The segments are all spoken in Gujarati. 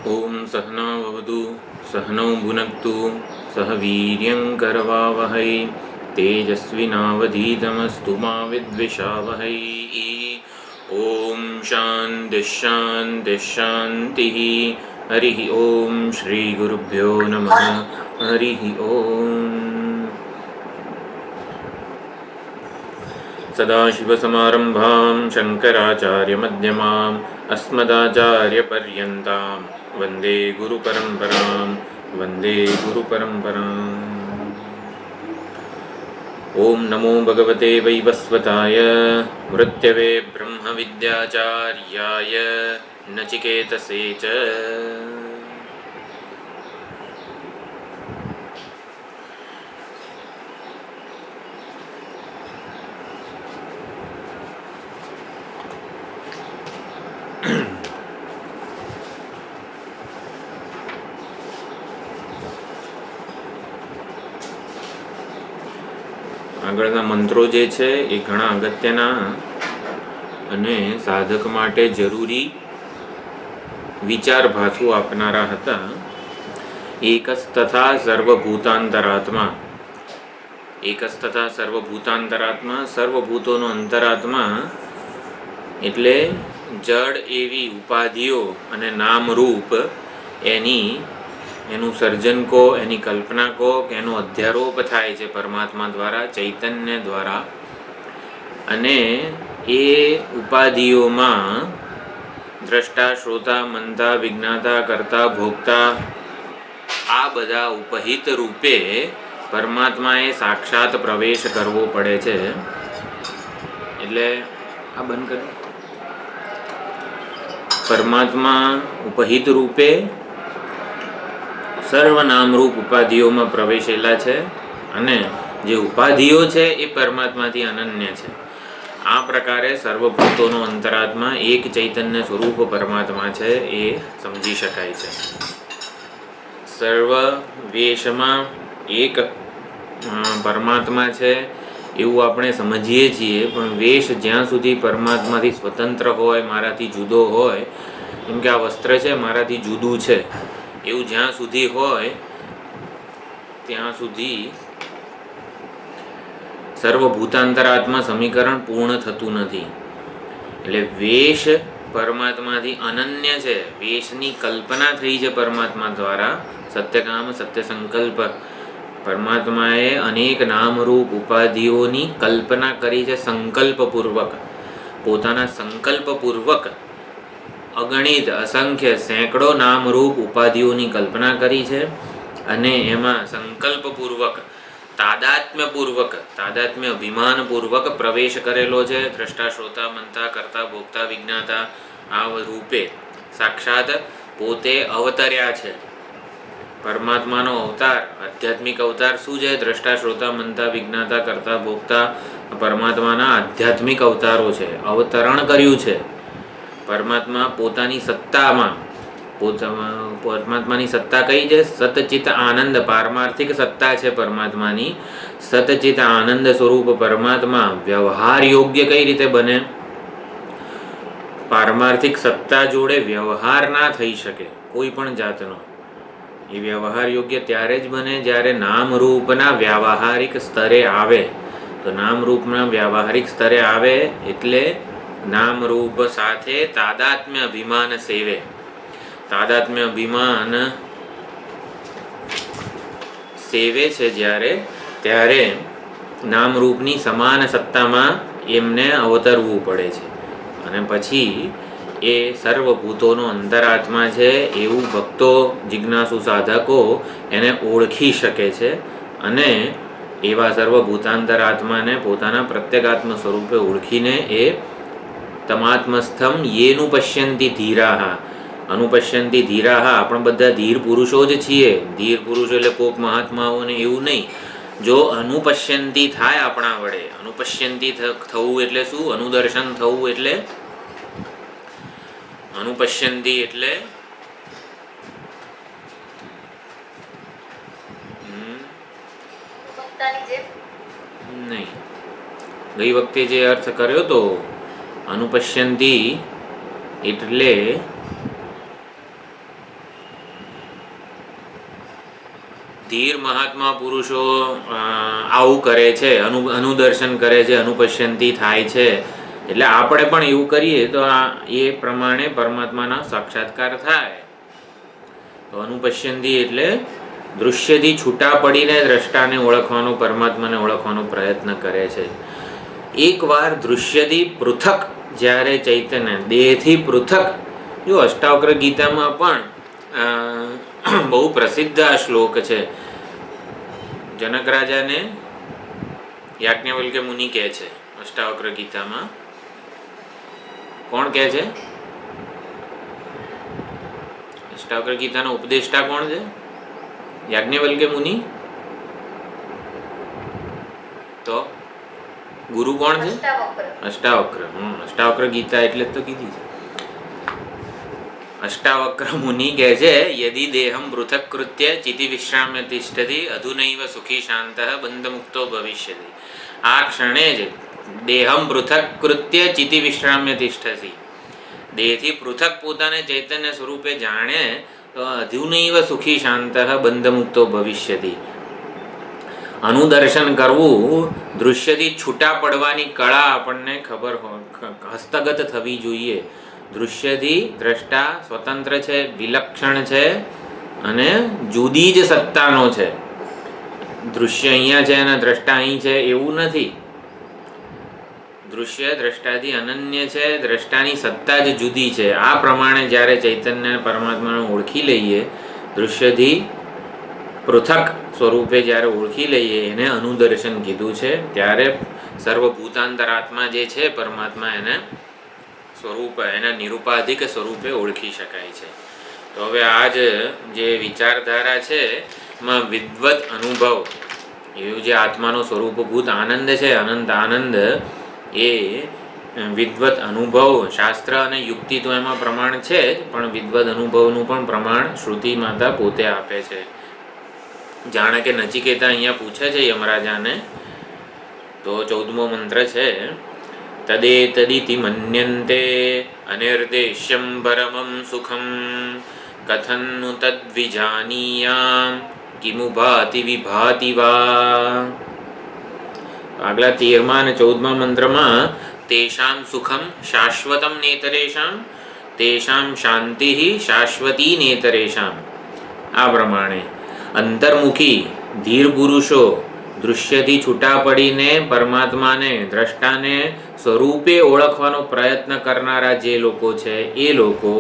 ओम सहनाववतु सहनौ भुनक्तु सह वीर्यं करवावहै तेजस्विनावधीतमस्तु मा विद्विषावहै। ओम शान्तिः शान्तिः शान्तिः। हरिः ओम श्री गुरुभ्यो नमः। हरिः ओम। सदाशिवसमारम्भां शङ्कराचार्यमध्यमाम् अस्मदाचार्यपर्यन्तां वन्दे गुरुपरम्परां वन्दे गुरुपरम्पराम्। ॐ नमो भगवते वैवस्वताय मृत्यवे ब्रह्मविद्याचार्याय नचिकेतसे च। આગળના મંત્રો જે છે એ ઘણા અગત્યના અને સાધક માટે જરૂરી વિચારભાથું આપનારા હતા. એકસ્તથા સર્વભૂતાંતરાત્મા, એકસ્તથા સર્વભૂતાંતરાત્મા, સર્વભૂતોનો અંતરાત્મા એટલે જડ એવી ઉપાધિઓ અને નામરૂપ એનું સર્જન કો, એની કલ્પના કો કે એનો અધ્યારોપ થાય છે પરમાત્મા દ્વારા, ચૈતન્ય દ્વારા. અને એ ઉપાધિઓમાં દ્રષ્ટા, શ્રોતા, મંતા, વિજ્ઞાતા, કર્તા, ભોગતા આ બધા ઉપહિત રૂપે પરમાત્માએ સાક્ષાત પ્રવેશ કરવો પડે છે. એટલે આ બંધ કરી, પરમાત્મા ઉપહિત રૂપે સર્વ નામરૂપ ઉપાધિઓમાં પ્રવેશેલા છે અને જે ઉપાધિઓ છે એ પરમાત્માથી અનન્ય છે. આ પ્રકારે સર્વભૂતોનો અંતરાત્મા એક ચૈતન્ય સ્વરૂપ પરમાત્મા છે એ સમજી શકાય છે. સર્વ વેશમાં એક પરમાત્મા છે એવું આપણે સમજીએ છીએ, પણ વેશ જ્યાં સુધી પરમાત્માથી સ્વતંત્ર હોય, મારાથી જુદો હોય, કેમ કે આ વસ્ત્ર છે મારાથી જુદું છે એવું જ્યાં સુધી હોય ત્યાં સુધી સર્વભૂતાંતરાત્મા સમીકરણ પૂર્ણ થતું નથી. એટલે વેશ પરમાત્માથી અનન્ય છે. વેશની કલ્પના થઈ છે પરમાત્મા દ્વારા. સત્યકામ સત્ય સંકલ્પ, પરમાત્માએ અનેક નામરૂપ ઉપાધિઓની કલ્પના કરી છે સંકલ્પપૂર્વક. પોતાના સંકલ્પપૂર્વક અગણિત અસંખ્ય સેંકડો નામરૂપ ઉપાધિઓની કલ્પના કરી છે અને એમાં સંકલ્પપૂર્વક, તાદાત્મ્યપૂર્વક, તાદાત્મ્ય અભિમાનપૂર્વક પ્રવેશ કરેલો છે. દ્રષ્ટા, શ્રોતા, મંતા, કર્તા, ભોગતા, વિજ્ઞાતા આ રૂપે સાક્ષાત પોતે અવતર્યા છે. પરમાત્માનો અવતાર, આધ્યાત્મિક અવતાર શું છે? દ્રષ્ટા, શ્રોતા, મંતા, વિજ્ઞાતા, કર્તા, ભોગતા પરમાત્માના આધ્યાત્મિક અવતારો છે. અવતરણ કર્યું છે પરમાત્મા પોતાની સત્તામાં. પરમાત્માની સત્તા કઈ છે? સતચિત આનંદ, પારમાર્થિક સત્તા છે પરમાત્માની. સતચિત આનંદ સ્વરૂપ પરમાત્મા વ્યવહાર યોગ્ય કઈ રીતે બને? પારમાર્થિક સત્તા જોડે વ્યવહાર ના થઈ શકે કોઈ પણ જાતનો. એ વ્યવહાર યોગ્ય ત્યારે જ બને જ્યારે નામરૂપના વ્યાવહારિક સ્તરે આવે. તો નામરૂપના વ્યાવહારિક સ્તરે આવે એટલે નામરૂપ સાથે તાદાત્મ્ય અભિમાન સેવે. તાદાત્મ્ય અભિમાન સેવે છે જ્યારે, ત્યારે નામરૂપની સમાન સત્તામાં એમને અવતરવું પડે છે. અને પછી એ સર્વભૂતોનો અંતરાત્મા છે એવું ભક્તો, જિજ્ઞાસુ સાધકો એને ઓળખી શકે છે અને એવા સર્વભૂતાંતરાત્માને પોતાના પ્રત્યેગાત્મ સ્વરૂપે ઓળખીને એ તમાત્મસ્થમ યેનું પશ્યંતિ ધીરાહ, અનુપશ્યંતિ ધીરાહ. આપણે બધા ધીર પુરુષો જ છીએ. ધીર પુરુષો એટલે કોક મહાત્માઓને એવું નહીં. જો અનુપશ્યંતિ થાય આપણા વડે, અનુપશ્યંતિ થવું એટલે શું? અનુદર્શન થવું એટલે, અનુપશ્યંતિ એટલે નહીં. ગઈ વખતે જે અર્થ કર્યો તો અનુપશ્યંતિ એટલે ધીર મહાત્મા પુરુષો આવું કરે છે, અનુદર્શન કરે છે, અનુપશ્યંતી થાય છે. એટલે આપણે પણ એવું કરીએ તો એ પ્રમાણે પરમાત્માના સાક્ષાત્કાર થાય. તો અનુપશ્યંતી એટલે દૃશ્યથી છૂટા પડીને દ્રષ્ટાને ઓળખવાનો, પરમાત્માને ઓળખવાનો પ્રયત્ન કરે છે. એકવાર દૃશ્યથી પૃથક જ્યારે ચૈતન્ય દેહથી પૃથક, જો અષ્ટાવક્ર ગીતામાં પણ બહુ પ્રસિદ્ધ આ શ્લોક છે. જનક રાજાને યાજ્ઞવલ્ક્ય મુનિ કહે છે અષ્ટાવક્ર ગીતામાં. કોણ કહે છે? અષ્ટાવક્ર ગીતાનો ઉપદેષ્ટા કોણ છે? યાજ્ઞવલ્ક્ય મુનિ. તો ગુરુ કોણ છે? અષ્ટાવક્ર. અષ્ટાવક્ર ગીતા એટલે જ તો કીધી છે. અષ્ટાવક્ર મુનિ કહે છે, યદિ દેહમ પૃથક કૃત્ય ચિતિ વિશ્રામ્ય તિષ્ઠતિ અધુનૈવ સુખી શાંતઃ બંધમુક્તો ભવિષ્યતિ. આ ક્ષણે જ દેહમ પૃથક કૃત્ય ચિતિ વિશ્રામ્ય તિષ્ઠતિ. દેહથી પૃથક પોતાને ચૈતન્ય સ્વરૂપે જાણે તો અધુનૈવ સુખી શાંતઃ બંધમુક્તો ભવિષ્યતિ. અનુદર્શન કરવું, દૃશ્યથી છૂટા પડવાની કળા આપણને ખબર હસ્તગત થવી જોઈએ. દૃશ્યથી દ્રષ્ટા સ્વતંત્ર છે, વિલક્ષણ છે અને જુદી જ સત્તાનો છે. દૃશ્ય અહીંયા છે અને દ્રષ્ટા અહીં છે એવું નથી. દૃશ્ય દ્રષ્ટાથી અનન્ય છે, દ્રષ્ટાની સત્તા જ જુદી છે. આ પ્રમાણે જ્યારે ચૈતન્ય પરમાત્માને ઓળખી લઈએ, દૃશ્યથી પૃથક સ્વરૂપે જ્યારે ઓળખી લઈએ, એને અનુદર્શન કીધું છે. ત્યારે સર્વભૂતાંતરાત્મા જે છે પરમાત્મા, એને સ્વરૂપ, એના નિરૂપાધિક સ્વરૂપે ઓળખી શકાય છે. તો હવે આ જે વિચારધારા છે એમાં વિદ્વત અનુભવ, એવું જે આત્માનો સ્વરૂપભૂત આનંદ છે, અનંત આનંદ, એ વિદ્વત અનુભવ, શાસ્ત્ર અને યુક્તિ તો એમાં પ્રમાણ છે જ, પણ વિદ્વત અનુભવનું પણ પ્રમાણ શ્રુતિ માતા પોતે આપે છે. જાણે કે નચિકેતા અહીંયા પૂછે છે યમરાજાને, તો 14મો મંત્ર છે, તદેતદિતિ મન્યન્તે અનિર્દેશ્યમ પરમં સુખમ કથન્નુ તદ્વિજાનીયામ કિમુ ભાતિ વિભાતિ વા. આગલા 13મા અને 14મા મંત્રમાં તેષામ સુખમ શાશ્વતમ નેતરેષામ તેષામ શાંતિ શાશ્વતી નેતરેષામ. આ પ્રમાણે અંતર્મુખી ધીર પુરુષો દૃશ્યથી છૂટા પડીને પરમાત્માને, દ્રષ્ટાને સ્વરૂપે ઓળખવાનો પ્રયત્ન કરનારા જે લોકો છે, એ લોકો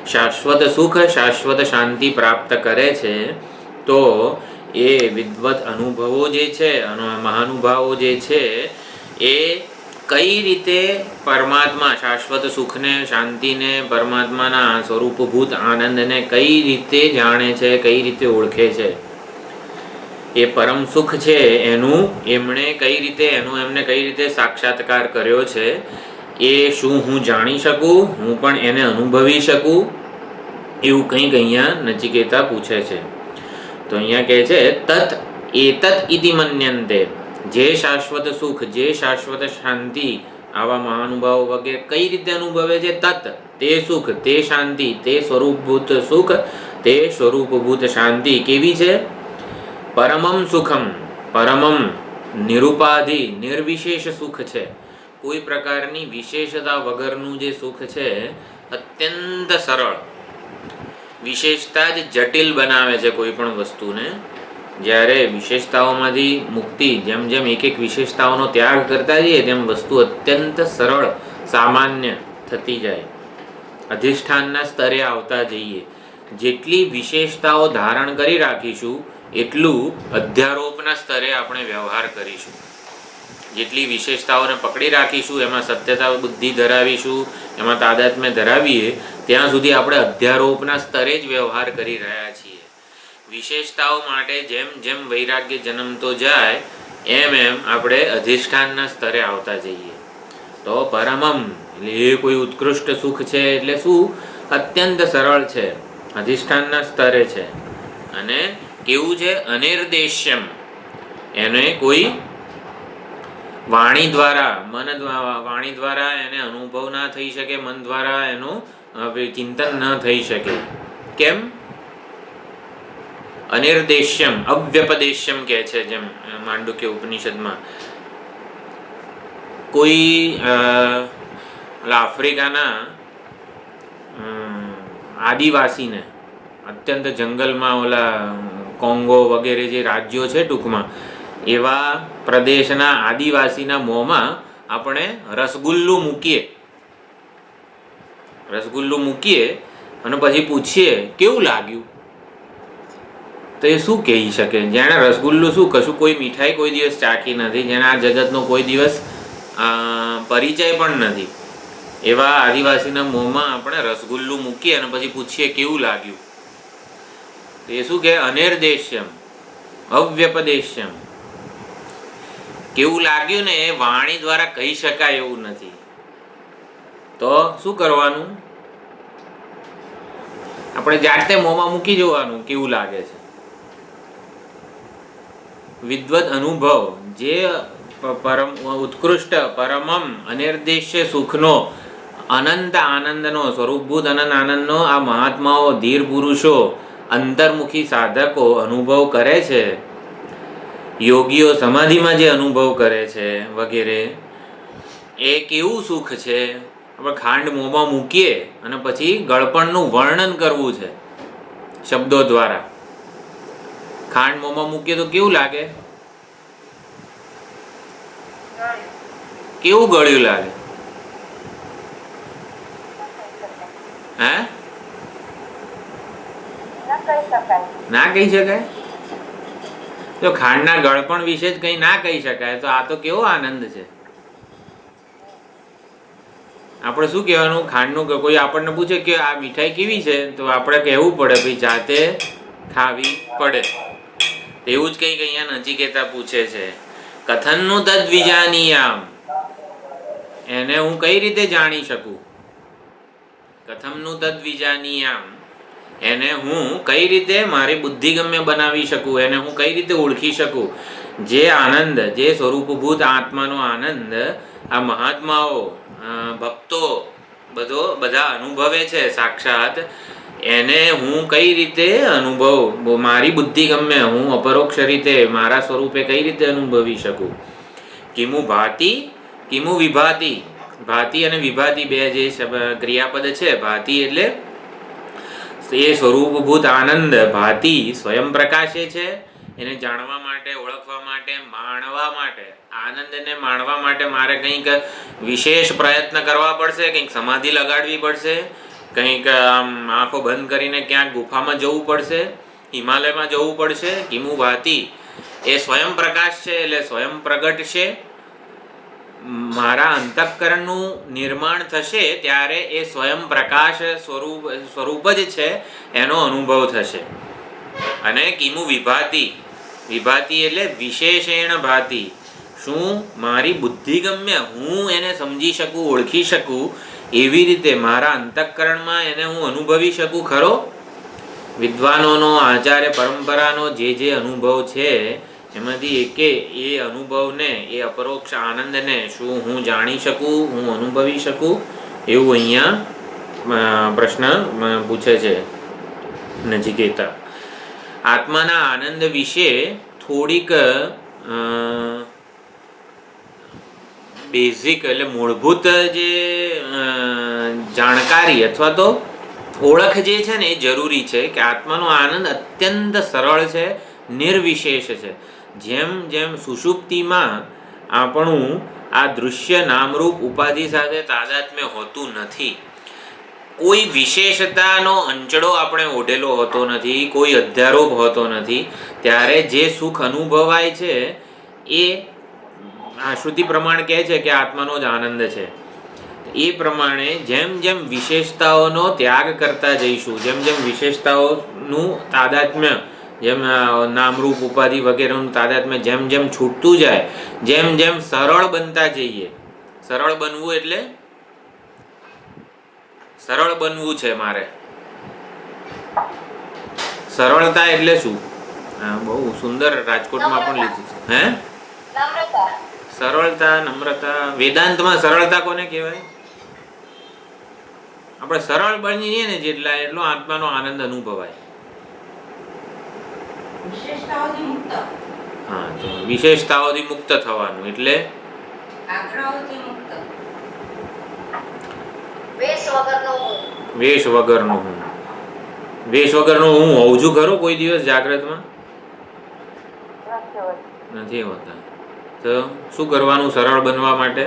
શાશ્વત સુખ, શાશ્વત શાંતિ પ્રાપ્ત કરે છે. તો એ વિદ્વત અનુભવો જે છે, મહાનુભાવો જે છે, એ કઈ રીતે પરમાત્મા શાશ્વત સુખને, શાંતિને, પરમાત્માના સ્વરૂપભૂત આનંદને કઈ રીતે જાણે છે, કઈ રીતે ઓળખે છે, એ પરમ સુખ છે એનું એમણે કઈ રીતે, એમને કઈ રીતે સાક્ષાત્કાર કર્યો છે, એ શું હું જાણી શકું, હું પણ એને અનુભવી શકું, એવું કંઈક અહીંયા નચિકેતા પૂછે છે. તો અહીંયા કહે છે, તત એતત ઇતિ મન્યન્તે. જે શાશ્વત સુખ, જે શાશ્વત શાંતિ આવા મહાનુભાવો વગેરે કઈ રીતે અનુભવે છે, તત તે સુખ, તે શાંતિ, તે સ્વરૂપભૂત સુખ, તે સ્વરૂપભૂત શાંતિ કેવી છે? પરમમ સુખમ, પરમમ નિરુપાધિ નિર્વિશેષ સુખ છે. કોઈ પ્રકારની વિશેષતા વગરનું જે સુખ છે, અત્યંત સરળ. વિશેષતા જ જટિલ બનાવે છે કોઈ પણ વસ્તુને. જ્યારે વિશેષતાઓમાંથી મુક્તિ, જેમ જેમ એક એક વિશેષતાઓનો ત્યાગ કરતા જઈએ, તેમ વસ્તુ અત્યંત સરળ, સામાન્ય થતી જાય. અધિષ્ઠાનના સ્તરે આવતા જઈએ. જેટલી વિશેષતાઓ ધારણ કરી રાખીશું, એટલું અધ્યારોપના સ્તરે આપણે વ્યવહાર કરીશું. જેટલી વિશેષતાઓને પકડી રાખીશું, એમાં સત્યતા બુદ્ધિ ધરાવીશું, એમાં તાદાત્મ્ય ધરાવીએ, ત્યાં સુધી આપણે અધ્યારોપના સ્તરે જ વ્યવહાર કરી રહ્યા છીએ. વિશેષતાઓ માટે જેમ જેમ વૈરાગ્ય જન્મતો જાય, એમ એમ આપણે અધિષ્ઠાનના સ્તરે આવતા જઈએ. તો પરમમ એટલે એ કોઈ ઉત્કૃષ્ટ સુખ છે, એટલે શું? અત્યંત સરળ છે, અધિષ્ઠાનના સ્તરે છે. અને કેવું છે? અનિર્દેશ્યમ. એને કોઈ વાણી દ્વારા, વાણી દ્વારા એને અનુભવ ના થઈ શકે, મન દ્વારા એનું ચિંતન ન થઈ શકે. કેમ? અનિર્દેશ્યમ અવ્યપદેશ્યમ કહે છે, જેમ માંડુક્ય ઉપનિષદમાં. કોઈ આફ્રિકાના આદિવાસીને અત્યંત જંગલમાં ઓલા કોંગો વગેરે જે રાજ્યો છે ટૂંકમાં એવા પ્રદેશના આદિવાસીના મોંમાં આપણે રસગુલ્લું મૂકીએ અને પછી પૂછીએ કેવું લાગ્યું, તો એ શું કહી શકે? જેણે રસગુલ્લું શું કશું કોઈ મીઠાઈ કોઈ દિવસ ચાખી નથી, જેને આ જગતનો કોઈ દિવસ પરિચય પણ નથી, એવા આદિવાસીના મોંમાં આપણે રસગુલ્લું મૂકીએ અને પછી પૂછીએ કેવું લાગ્યું, તો એ શું કહે? અનિર્દેશ્યમ અવ્યપદેશ્યમ. કેવું લાગ્યું ને એ વાણી દ્વારા કહી શકાય એવું નથી. તો શું કરવાનું? આપણે જાતે મોંમાં મૂકી જોવાનું કેવું લાગે છે. વિદ્વદ અનુભવ જે પરમ ઉત્કૃષ્ટ પરમમ અનિર્દેશ્ય સુખનો અનંત આનંદનો સ્વરૂપભૂત અનંત આનંદનો આ મહાત્માઓ ધીર પુરુષો અંતર્મુખી સાધકો અનુભવ કરે છે, યોગીઓ સમાધિમાં જે અનુભવ કરે છે વગેરે, એ કેવું સુખ છે. આપણે ખાંડ મોંમાં મૂકીએ અને પછી ગળપણનું વર્ણન કરવું છે શબ્દો દ્વારા. ખાંડ મોંમાં મૂકીએ તો કેવું લાગે? કેવું ગળ્યું લાગે? હે? ના કહી શકાય? જો ખાંડના ગળપણ વિશે જ કંઈ ના કહી શકાય તો આ તો કેવો આનંદ છે. આપણે શું કહેવાનું? ખાંડનું કોઈ આપણને પૂછે કે આ મીઠાઈ કેવી છે, તો આપણે કહેવું પડે ભાઈ જાતે ખાવી પડે. એવું જ કંઈક અહીંયા નચિકેતા પૂછે છે. કથનનું તદ વિજાનીયામ, એને હું કઈ રીતે જાણી શકું? કથમનું તદ વિજાનીયામ, એને હું કઈ રીતે મારી બુદ્ધિગમ્ય બનાવી શકું, એને હું કઈ રીતે ઓળખી શકું? જે આનંદ, જે સ્વરૂપભૂત આત્માનો આનંદ આ મહાત્માઓ ભક્તો બધા અનુભવે છે સાક્ષાત, એને હું કઈ રીતે મારી બુદ્ધિગમ્ય હું અપરોક્ષ રીતે મારા સ્વરૂપે કઈ રીતે અનુભવી શકું? કિમુ ભાતિ કિમુ વિભાતિ. ભાતિ અને વિભાતિ બે જે ક્રિયાપદ છે. ભાતિ એટલે એ સ્વરૂપભૂત આનંદ, ભાતિ સ્વયં પ્રકાશે છે. એને જાણવા માટે, ઓળખવા માટે, માણવા માટે, આનંદને માણવા માટે મારે કંઈક વિશેષ પ્રયત્ન કરવા પડશે, કંઈક સમાધિ લગાડવી પડશે, કંઈક આમ આંખો બંધ કરીને ક્યાંક ગુફામાં જવું પડશે, હિમાલયમાં જવું પડશે. કિમુ ભાતિ એ સ્વયં પ્રકાશ છે, એટલે સ્વયં પ્રગટ છે. મારા અંતઃકરણનું નિર્માણ થશે ત્યારે એ સ્વયં પ્રકાશ સ્વરૂપ જ છે એનો અનુભવ થશે. અને કિમુ વિભાતિ, વિભાતિ એટલે વિશેષેણ ભાતિ. શું મારી બુદ્ધિગમ્ય હું એને સમજી શકું, ઓળખી શકું એવી રીતે મારા અંતઃકરણમાં એને હું અનુભવી શકું ખરો? વિદ્વાનોનો, આચાર્ય પરંપરાનો જે અનુભવ છે એમાંથી એકે એ અનુભવને, એ અપરોક્ષ આનંદને શું હું જાણી શકું, હું અનુભવી શકું? એવું અહીંયા પ્રશ્ન પૂછે છે નચિકેતા. આત્માના આનંદ વિશે થોડીક બેઝિક એટલે મૂળભૂત જે જાણકારી અથવા તો ઓળખ જે છે ને એ જરૂરી છે કે આત્માનો આનંદ અત્યંત સરળ છે, નિર્વિશેષ છે. જેમ જેમ સુષુપ્તિમાં આપણું આ દૃશ્ય નામરૂપ ઉપાધિ સાથે તાદાત્મ્ય હોતું નથી, કોઈ વિશેષતાનો અંચડો આપણે ઓઢેલો હોતો નથી, કોઈ અધ્યારોપ હોતો નથી, ત્યારે જે સુખ અનુભવાય છે એ આ શ્રુતિ પ્રમાણ કહે છે કે આત્માનો જ આનંદ છે. એ પ્રમાણે જેમ જેમ વિશેષતાઓનો ત્યાગ કરતા જઈશું, જેમ જેમ વિશેષતાઓનું તાદાત્મ્ય, જેમ નામરૂપ ઉપાધિ વગેરેનું તાદાત્મ્ય જેમ જેમ છૂટતું જાય, જેમ જેમ સરળ બનતા જઈએ. સરળ બનવું એટલે સરળ બનવું છે મારે. સરળતા એટલે શું? બહુ સુંદર રાજકોટમાં પણ લીધું છે. હે? સરળતા, નમ્રતા. વેદાંતમાં સરળતા કોને કહેવાય? આપણે સરળ બનીએ ને જેટલા એટલો આત્માનો આનંદ અનુભવાય. વિશેષતાઓથી મુક્ત. હા, તો વિશેષતાઓથી મુક્ત થવાનું એટલે આગ્રહોથી મુક્ત. વેશ વગરનો હું. વેશ વગરનો હું. વેશ વગરનો હું હોઉં છું ખરો કોઈ દિવસ જાગ્રતમાં? નથી હોતા. તો શું કરવાનું સરળ બનવા માટે?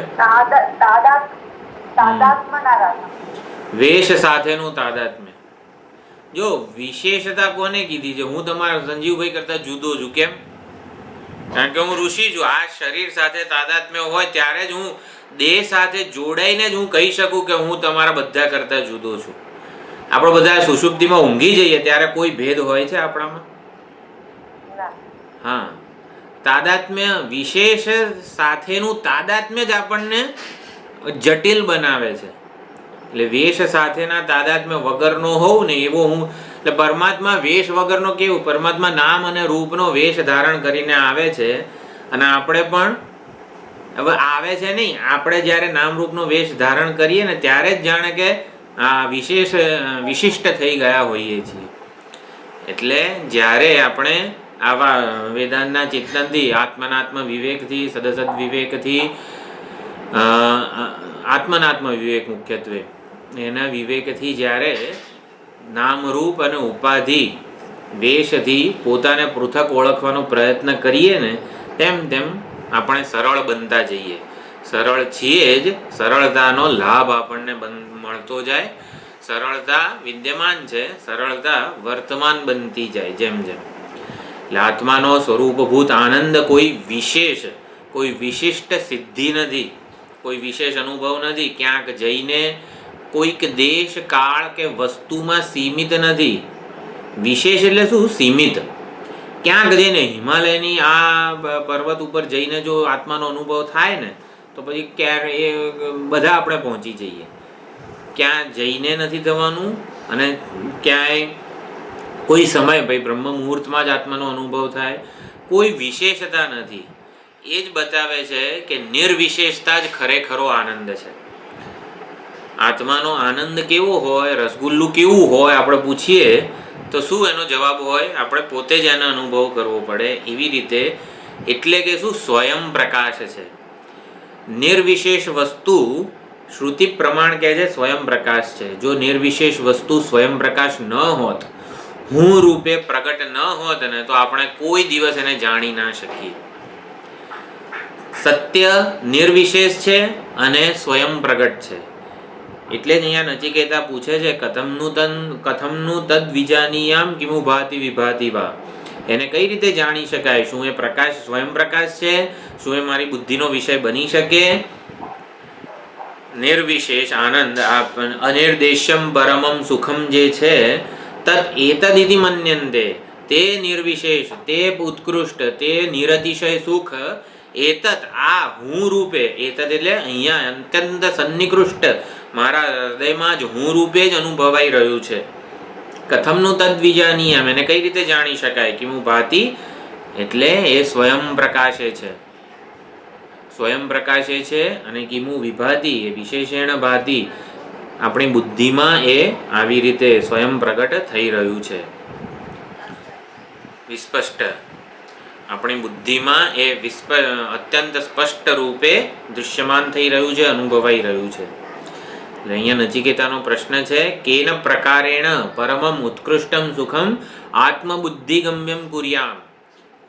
વેશ સાથેનું તાદાત્મ્ય. જો વિશેષતા કોને કીધી છે? હું તમારા સંજીવભાઈ કરતા જુદો છું. કેમ? કારણ કે હું ઋષિ છું. આ શરીર સાથે તાદાત્મ્ય હોય ત્યારે જ હું દેહ સાથે જોડાઈને જ હું કહી શકું કે હું તમારા બધા કરતા જુદો છું. આપણે બધા સુષુપ્તિમાં ઊંઘી જઈએ ત્યારે કોઈ ભેદ હોય છે આપણામાં? હા, તાદાત્મ્ય વિશેષ સાથેનું તાદાત્મ્ય જ આપણને જટિલ બનાવે છે. એટલે વેશ સાથેના તાદાત્મ્ય વગરનો હોઉં ને એવો હું. એટલે પરમાત્મા વેશ વગરનો કેવું? પરમાત્મા નામ અને રૂપનો વેશ ધારણ કરીને આવે છે. અને આપણે પણ હવે આવે છે નહીં, આપણે જ્યારે નામ રૂપનો વેશ ધારણ કરીએ ને ત્યારે જ જાણે કે આ વિશિષ્ટ થઈ ગયા હોઈએ છીએ. એટલે જ્યારે આપણે આવા વેદાંતના ચિંતનથી, આત્મનાત્મ વિવેકથી, સદસદ વિવેકથી, આત્મનાત્મ વિવેક મુખ્યત્વે એના વિવેકથી જ્યારે નામરૂપ અને ઉપાધિ વેશથી પોતાને પૃથક ઓળખવાનો પ્રયત્ન કરીએ ને તેમ તેમ આપણે સરળ બનતા જઈએ. સરળ છીએ જ, સરળતાનો લાભ આપણને મળતો જાય. સરળતા વિદ્યમાન છે, સરળતા વર્તમાન બનતી જાય જેમ જેમ. એટલે આત્માનો સ્વરૂપભૂત આનંદ કોઈ વિશેષ, કોઈ વિશિષ્ટ સિદ્ધિ નથી, કોઈ વિશેષ અનુભવ નથી. ક્યાંક જઈને કોઈક દેશ, કાળ કે વસ્તુમાં સીમિત નથી. વિશેષ એટલે શું? સીમિત. ક્યાંક જઈને હિમાલયની આ પર્વત ઉપર જઈને જો આત્માનો અનુભવ થાય ને તો પછી ક્યારે એ બધા આપણે પહોંચી જઈએ. ક્યાં જઈને નથી થવાનું અને ક્યાંય કોઈ સમય ભાઈ બ્રહ્મ મુહૂર્તમાં જ આત્માનો અનુભવ થાય. કોઈ વિશેષતા નથી. એ જ બતાવે છે કે નિર્વિશેષતા જ ખરેખરો આનંદ છે. આત્માનો આનંદ કેવો હોય, રસગુલ્લું કેવું હોય આપણે પૂછીએ તો શું એનો જવાબ હોય? આપણે પોતે જ એનો અનુભવ કરવો પડે. એવી રીતે એટલે કે શું? સ્વયં પ્રકાશ છે. નિર્વિશેષ વસ્તુ શ્રુતિ પ્રમાણ કહે છે સ્વયં પ્રકાશ છે. જો નિર્વિશેષ વસ્તુ સ્વયં પ્રકાશ ન હોત, હું રૂપે પ્રગટ ન હોત ને તો આપણે કોઈ દિવસ એને જાણી ના શકીએ. સત્ય નિર્વિશેષ છે અને સ્વયં પ્રગટ છે. એટલે જ અહીંયા નચિકેતા પૂછે છે કથમનું તદ વિજાનીયામ કિમુ ભાતિ વિભાતિ વા. એને કઈ રીતે જાણી શકાય? શું એ પ્રકાશ સ્વયં પ્રકાશ છે? શું એ મારી બુદ્ધિનો વિષય બની શકે? નિર્વિશેષ આનંદ, અનિર્દેશ્યમ પરમમ સુખમ જે છે તત એતદિતિ મન્યન્તે. તે નિર્વિશેષ, તે ઉત્કૃષ્ટ, તે નિરતિશય સુખ એતત આ હું રૂપે. એતત એટલે અહીંયા અત્યંત સન્નિકૃષ્ટ મારા હૃદયમાં જ હું રૂપે જ અનુભવાઈ રહ્યું છે. કથમનું તદ વિજાનીયામ, એને કઈ રીતે જાણી શકાય? કિમુ ભાતિ એટલે એ સ્વયં પ્રકાશે છે. સ્વયં પ્રકાશે છે અને કિમુ વિભાતિ એ વિશેષેણ ભાતિ. આપણી બુદ્ધિમાં એ આવી રીતે સ્વયં પ્રગટ થઈ રહ્યું છે. વિસ્પષ્ટ આપણી બુદ્ધિમાં એ અત્યંત સ્પષ્ટ રૂપે દૃશ્યમાન થઈ રહ્યું છે, અનુભવાઈ રહ્યું છે. અહીંયા નચિકેતાનો પ્રશ્ન છે કેન પ્રકારેણ પરમમ ઉત્કૃષ્ટમ સુખમ આત્મબુદ્ધિગમ્યમ કુર્યામ.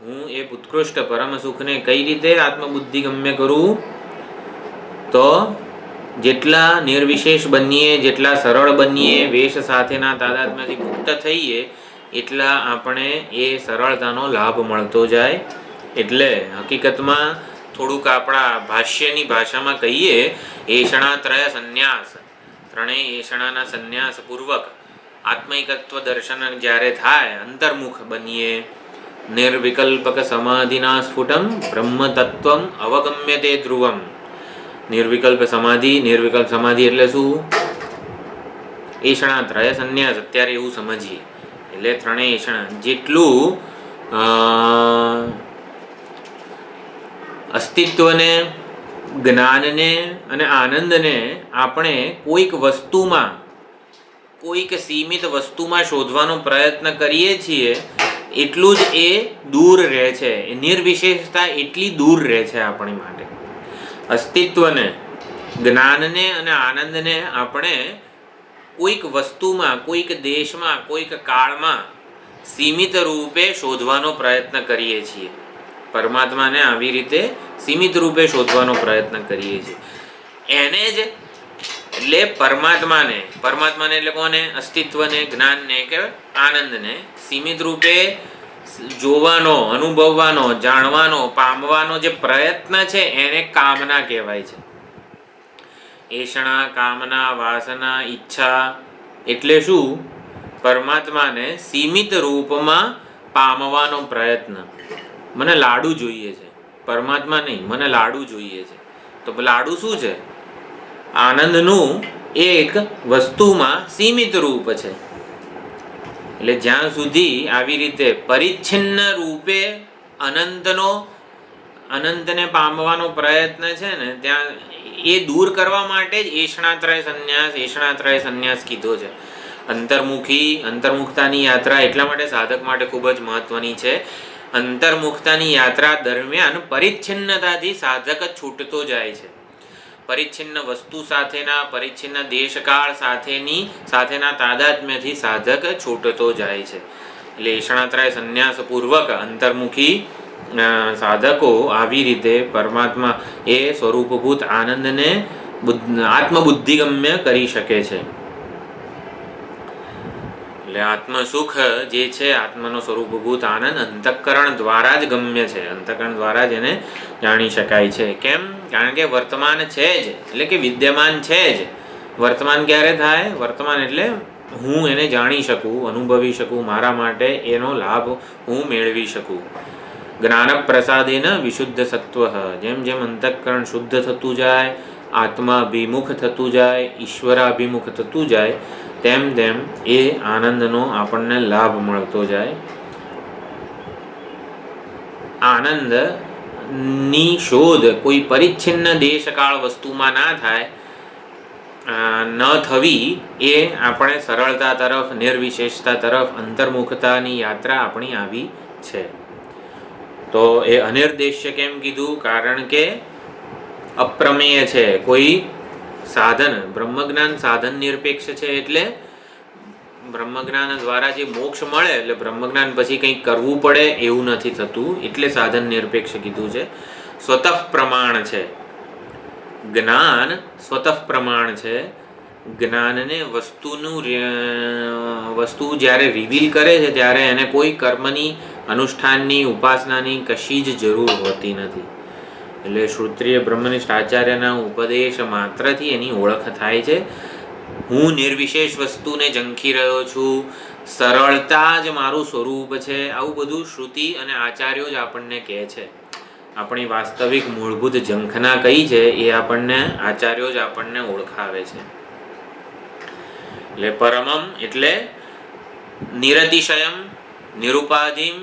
હું એ ઉત્કૃષ્ટ પરમ સુખને કઈ રીતે આત્મબુદ્ધિગમ્ય કરું? તો જેટલા નિર્વિશેષ બનીએ, જેટલા સરળ બનીએ, વેશ સાથેના તાદાત્મ્યથી મુક્ત થઈએ એટલા આપણે એ સરળતાનો લાભ મળતો જાય. એટલે હકીકતમાં થોડુંક આપણા ભાષ્યની ભાષામાં કહીએ, એષણાત્રય સંન્યાસ, ત્રણેય એષણાના સંન્યાસ પૂર્વક આત્મૈકત્વ દર્શન જ્યારે થાય, અંતર્મુખ બનીએ, નિર્વિકલ્પક સમાધિના સ્ફુટમ બ્રહ્મ તત્વમ અવગમ્યતે ધ્રુવમ. નિર્વિકલ્પ સમાધિ એટલે શું? એષણાત્રય સંન્યાસ. અત્યારે એવું સમજીએ એટલે ત્રણેય એષણા જેટલું અસ્તિત્વને, જ્ઞાનને અને આનંદને આપણે કોઈક વસ્તુમાં, કોઈક સીમિત વસ્તુમાં શોધવાનો પ્રયત્ન કરીએ છીએ એટલું જ એ દૂર રહે છે. એ નિર્વિશેષતા એટલી દૂર રહે છે આપણી માટે. અસ્તિત્વને, જ્ઞાનને અને આનંદને આપણે કોઈક વસ્તુમાં, કોઈક દેશમાં, કોઈક કાળમાં સીમિત રૂપે શોધવાનો પ્રયત્ન કરીએ છીએ. પરમાત્માને આવી રીતે સીમિત રૂપે શોધવાનો પ્રયત્ન કરીએ છીએ. એને જ એટલે પરમાત્માને એટલે કોને? અસ્તિત્વને, જ્ઞાનને કે આનંદને સીમિત રૂપે જોવાનો, અનુભવવાનો, જાણવાનો, પામવાનો જે પ્રયત્ન છે એને કામના કહેવાય છે. એષણા, કામના, વાસના, ઈચ્છા એટલે શું? પરમાત્માને સીમિત રૂપમાં પામવાનો પ્રયત્ન. મને લાડુ જોઈએ છે, પરમાત્મા નહીં, મને લાડુ જોઈએ છે. તો લાડુ શું છે? આનંદનું એક વસ્તુમાં સીમિત રૂપ છે. એટલે જ્યાં સુધી આવી રીતે પરિચ્છિન્ન રૂપે અનંતને પામવાનો પ્રયત્ન છે ને, ત્યાં એ દૂર કરવા માટે જ એષણાત્રય સંન્યાસ કીધો છે. અંતર્મુખતાની યાત્રા એટલા માટે સાધક માટે ખૂબ જ મહત્વની છે. અંતર્મુખતાની યાત્રા દરમિયાન પરિચ્છિન્નતાથી સાધક છૂટતો જાય છે. પરિચ્છિન્ન વસ્તુ સાથેના, પરિચ્છિન્ન દેશકાળ સાથેના તાદાત્મ્યથી સાધક છૂટતો જાય છે. એટલે એષણાત્રય સંન્યાસ પૂર્વક અંતર્મુખી સાધકો આવી રીતે પરમાત્મા એ સ્વરૂપભૂત આનંદને આત્મબુદ્ધિગમ્ય કરી શકે છે. એટલે આત્મસુખ જે છે, આત્મનો સ્વરૂપભૂત આનંદ અંતઃકરણ દ્વારા જ ગમ્ય છે. અંતઃકરણ દ્વારા જ એને જાણી શકાય છે. કેમ? કારણ કે વર્તમાન છે જ, એટલે કે વિદ્યમાન છે જ. વર્તમાન ક્યારે થાય? વર્તમાન એટલે હું એને જાણી શકું, અનુભવી શકું, મારા માટે એનો લાભ હું મેળવી શકું. જ્ઞાન પ્રસાદેન વિશુદ્ધ સત્વ. જેમ જેમ અંતઃકરણ શુદ્ધ થતું જાય, આત્માભિમુખ થતું જાય, ઈશ્વરાભિમુખ થતું જાય, તેમ તેમ એ આનંદનો આપણને લાભ મળતો જાય. આનંદની શોધ કોઈ પરિચ્છિન્ન દેશકાળ વસ્તુમાં ના થાય, ન થવી, એ આપણે સરળતા તરફ, નિર્વિશેષતા તરફ, અંતર્મુખતાની યાત્રા આપણી આવી છે. તો એ અનિર્દેશ્ય કેમ કીધું? કારણ કે અપ્રમેય છે. કોઈ સાધન, બ્રહ્મજ્ઞાન સાધન નિરપેક્ષ છે. એટલે બ્રહ્મજ્ઞાન દ્વારા જે મોક્ષ મળે, એટલે બ્રહ્મજ્ઞાન પછી કંઈક કરવું પડે એવું નથી થતું. એટલે સાધન નિરપેક્ષ કીધું છે. સ્વતઃ પ્રમાણ છે જ્ઞાન. સ્વતઃ પ્રમાણ છે. જ્ઞાનને વસ્તુ જ્યારે રિવીલ કરે છે ત્યારે એને કોઈ કર્મની, અનુષ્ઠાનની, ઉપાસનાની કશી જ જરૂર હોતી નથી. એટલે શ્રોત્રિય બ્રહ્મનિષ્ઠ આચાર્યના ઉપદેશ માત્રથી એની ઓળખ થાય છે. હું નિર્વિશેષ વસ્તુને ઝંખી રહ્યો છું, સરળતા જ મારું સ્વરૂપ છે. આવું બધું શ્રુતિ અને આચાર્યો જ આપણને કહે છે. આપણી વાસ્તવિક મૂળભૂત ઝંખના કઈ છે એ આપણને આચાર્યો જ આપણને ઓળખાવે છે. એટલે પરમમ એટલે નિરતિશયમ, નિરુપાધિમ,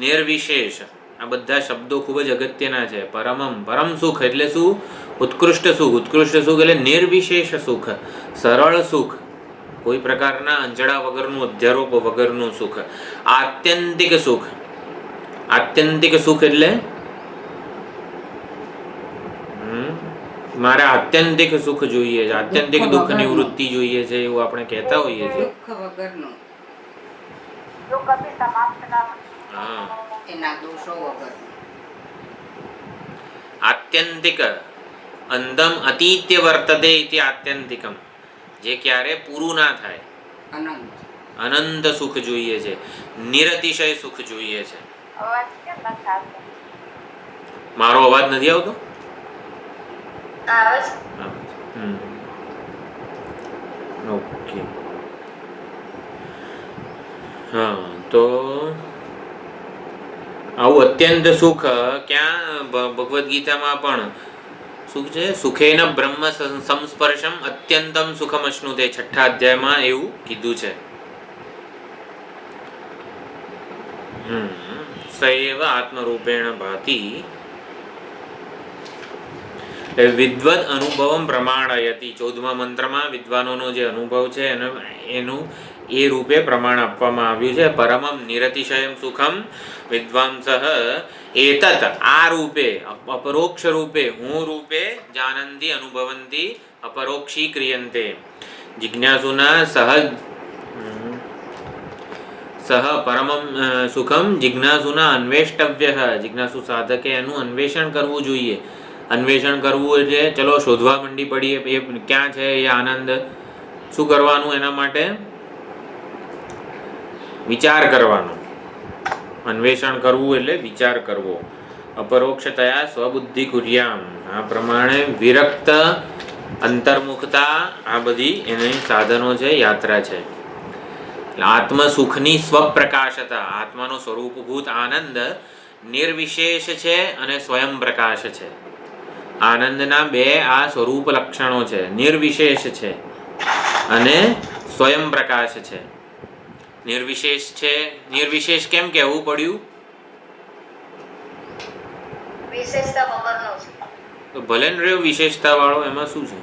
નિર્વિશેષ. આ બધા શબ્દો ખૂબ જ અગત્યના છે. પરમમ, પરમ સુખ એટલે શું? ઉત્કૃષ્ટ સુખ. ઉત્કૃષ્ટ સુખ એટલે નિર્વિશેષ સુખ, સરળ સુખ, કોઈ પ્રકારના અંજળા વગરનું, અધ્યારોપ વગરનું સુખ. આત્યંતિક સુખ. આત્યંતિક સુખ એટલે મારે આત્યંતિક સુખ જોઈએ છે, આત્યંતિક દુઃખ નિવૃત્તિ જોઈએ છે, એવું આપણે કહેતા હોઈએ છીએ. દુઃખ વગરનું, હા, એના દોષો વગર. આત્યંતિક અંદમ અતીત્ય વર્તતે ઇતિ આત્યંતિકમ. જે ક્યારે પૂરું ના થાય, અનંત સુખ જોઈએ છે, નિરતિશય સુખ જોઈએ છે. મારો અવાજ નથી આવતો? ઓકે. હા, તો આવું અત્યંત સુખ ક્યાં? ભગવદ્ ગીતામાં પણ સુખ છે. સુખેન બ્રહ્મ સંસ્પર્શમ અત્યંતમ સુખમ અશ્નુતે. 6ઠ્ઠા અધ્યાયમાં એવું કીધું છે. સૈવ આત્મરૂપેણ ભાતિ. વિદ્વદ અનુભવમ પ્રમાણયતિ 14મા મંત્રમાં વિદ્વાનોનો જે અનુભવ છે એનું એ રૂપે પ્રમાણ આપવામાં આવ્યું છે. પરમમ નિરતિશયમ સુખમ વિદ્વાંસઃ એતત આ રૂપે અપરોક્ષ રૂપે હું રૂપે જાનંતી અનુભવંતી અપરોક્ષી ક્રિયન્તે જિજ્ઞાસુના સહ પરમમ સુખમ જિજ્ઞાસુના અન્વેષ્ટવ્ય જિજ્ઞાસુ સાધકે એનું અન્વેષણ કરવું જોઈએ. અન્વેષણ કરવું એટલે ચલો શોધવા મંડી પડીએ એ ક્યાં છે એ આનંદ. શું કરવાનું એના માટે? વિચાર કરવાનો. અન્વેષણ કરવું એટલે વિચાર કરવો. અપરોક્ષતયા સ્વબુદ્ધિ કુર્યામ આ પ્રમાણે વિરક્ત અંતર્મુખતા આ બધી એની સાધનો છે, યાત્રા છે. આત્મ સુખની સ્વપ્રકાશતા આત્માનો સ્વરૂપભૂત આનંદ નિર્વિશેષ છે અને સ્વયં પ્રકાશ છે. આનંદના બે આ સ્વરૂપ લક્ષણો છે, નિર્વિશેષ છે અને સ્વયં પ્રકાશ છે. નિર્વિશેષ છે. નિર્વિશેષ કેમ કહેવું પડ્યું? વિશેષતા વગરનો છે. તો ભલે ને રહ્યો વિશેષતા વાળો, એમાં શું છે?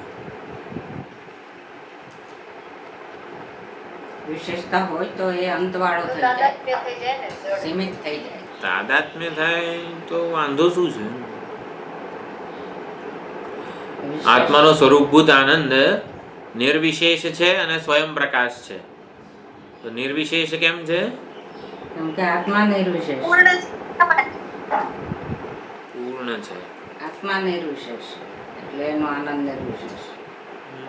વિશેષતા હોય તો એ અંતવાળો થઈ જાય, તાદાત્મ્ય થઈ જાય ને જડ. સીમિત થઈ જાય. તાદાત્મ્ય થાય તો વાંધો શું છે? આત્માનો સ્વરૂપભૂત આનંદ નિર્વિશેષ છે અને સ્વયં પ્રકાશ છે. તો નિર્વિશેષ કેમ છે? કેમ કે આત્મા નિર્વિશેષ, પૂર્ણ પૂર્ણ છે. આત્મા નિર્વિશેષ એટલે એનો આનંદ નિર્વિશેષ.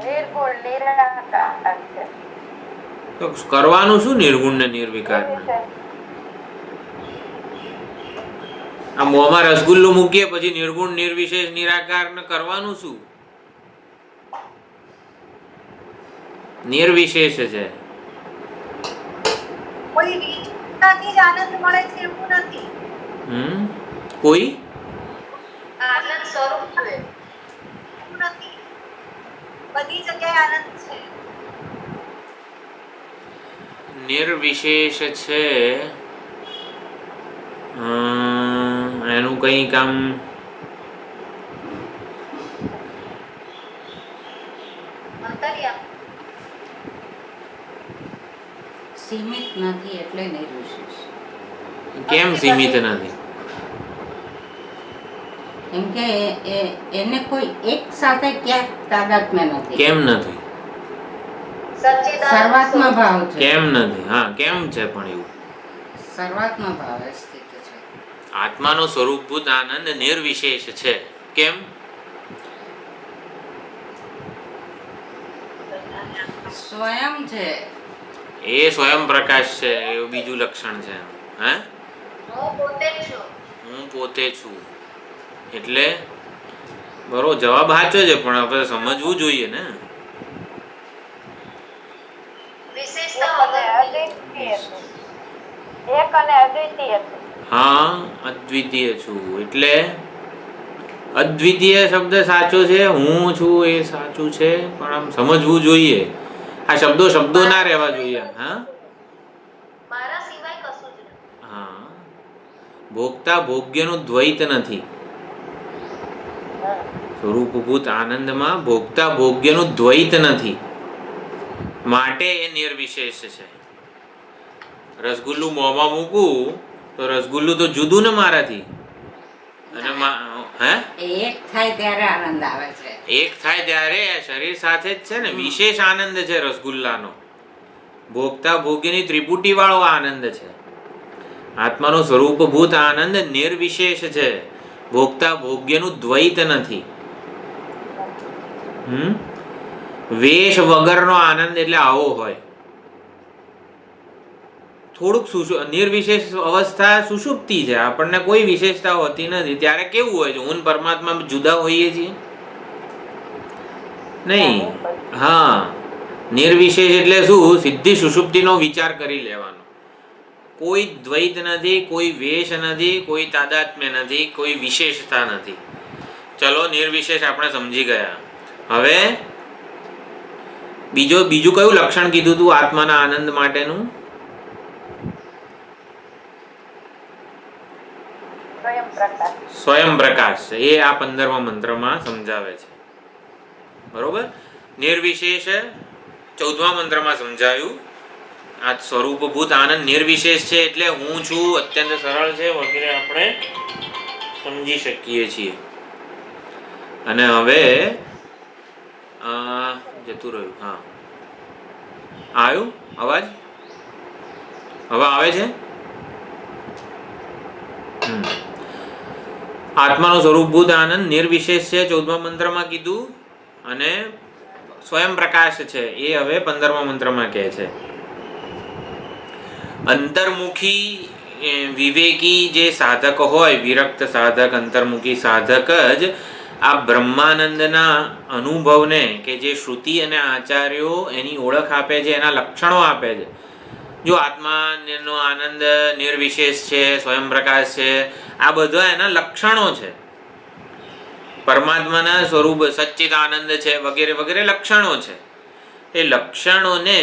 નિર્ગુણ નિરાકાર છે. તો કરવાનું શું નિર્ગુણ ને નિર્વિકાર? આ મોંમાં રસગુલ્લો મૂકીએ પછી નિર્ગુણ નિર્વિશેષ નિરાકાર ને કરવાનું શું? નિર્વિશેષ છે. કોઈ રીતથી જ આનંદ મળે છે એવું નથી. કોઈ આનંદ સ્વરૂપ છે એવું નથી. બધી જગ્યાએ આનંદ છે. નિર્વિશેષ છે. એનું કઈ કામ અંતર્યામી. સીમિત નથી એટલે નિર્વિશેષ. કેમ સીમિત નથી? કેમ કે એને કોઈ એક સાથે ક્યાંક તાદાત્મ્ય નથી. કેમ નથી? સર્વાત્મા ભાવ છે. કેમ નથી? હા, કેમ છે પણ એવું? સર્વાત્મા ભાવે સ્થિત છે. આત્માનો સ્વરૂપભૂત આનંદ નિર્વિશેષ છે. કેમ? સ્વયં છે. એ સ્વયં પ્રકાશ છે એવું બીજું લક્ષણ છે. હે? હું પોતે જ છું. હું પોતે છું એટલે બરોબર જવાબ સાચો છે, પણ આપણે સમજવું જોઈએ ને. વિશેષતા વગર એક અને અદ્વિતીય છે. હા, અદ્વિતીય છું એટલે અદ્વિતીય શબ્દ સાચો છે, હું છું એ સાચું છે, પણ આમ સમજવું જોઈએ. આ શબ્દો ના રહેવા જોઈએ. હા, મારા સિવાય કશું જ નથી. હા, ભોગતા ભોગ્યનું દ્વૈત નથી. સ્વરૂપભૂત આનંદમાં ભોગતા ભોગ્યનું દ્વૈત નથી, માટે એ નિર્વિશેષ છે. રસગુલ્લું મોંમાં મૂકું તો રસગુલ્લું તો જુદું ને મારાથી. અને હે, એક થાય ત્યારે આનંદ આવે છે. એક થાય ત્યારે શરીર સાથે જ છે ને. વિશેષ આનંદ છે રસગુલ્લાનો. ભોગતા ભોગ્યની ત્રિપુટી વાળો આનંદ છે. આત્માનો સ્વરૂપભૂત આનંદ નિર્વિશેષ છે, ભોગતા ભોગ્યનું દ્વૈત નથી. વેશ વગરનો આનંદ એટલે આવો હોય. થોડુંક નિર્વિશેષ અવસ્થા સુષુપ્તિ છે, આપણને કોઈ વિશેષતા હોતી નથી. ત્યારે કેવું હોય છે? હું પરમાત્મા જુદા હોઈએ છીએ નહીં. હા, નિર્વિશેષ એટલે શું? સીધી સુષુપ્તિનો વિચાર કરી લેવાનો. કોઈ દ્વૈત નથી, કોઈ વેશ નથી, કોઈ તાદાત્મ્ય નથી, કોઈ વિશેષતા નથી. ચલો, નિર્વિશેષ આપણે સમજી ગયા. હવે બીજું કયું લક્ષણ કીધું તું આત્માના આનંદ માટેનું? સ્વયં પ્રકાશ. સ્વયં પ્રકાશ છે એ આ 15મા મંત્રમાં સમજાવે છે. બરોબર. નિર્વિશેષ 14મા મંત્રમાં સમજાયું. આ સ્વરૂપભૂત આનંદ નિર્વિશેષ છે એટલે હું છું, અત્યંત સરળ છે વગેરે આપણે સમજી શકીએ છીએ. અને હવે જતું રહ્યું. હા, આવ્યું અવાજ? હવે આવે છે? આત્માનો સ્વરૂપભૂત આનંદ નિર્વિશેષ છે 14મા મંત્રમાં કીધું, અને સ્વયં પ્રકાશ છે એ હવે 15મા મંત્રમાં કહે છે. અંતર્મુખી વિવેકી જે સાધક હોય, વિરક્ત સાધક, અંતર્મુખી સાધક જ આ બ્રહ્માનંદના અનુભવને, કે જે શ્રુતિ અને આચાર્યો એની ઓળખ આપે છે, એના લક્ષણો આપે છે. જો આત્માનો આનંદ નિર્વિશેષ છે, સ્વયં પ્રકાશ છે, આ બધા એના લક્ષણો છે. પરમાત્માના સ્વરૂપ સચ્ચિત આનંદ છે વગેરે વગેરે લક્ષણો છે. એ લક્ષણોને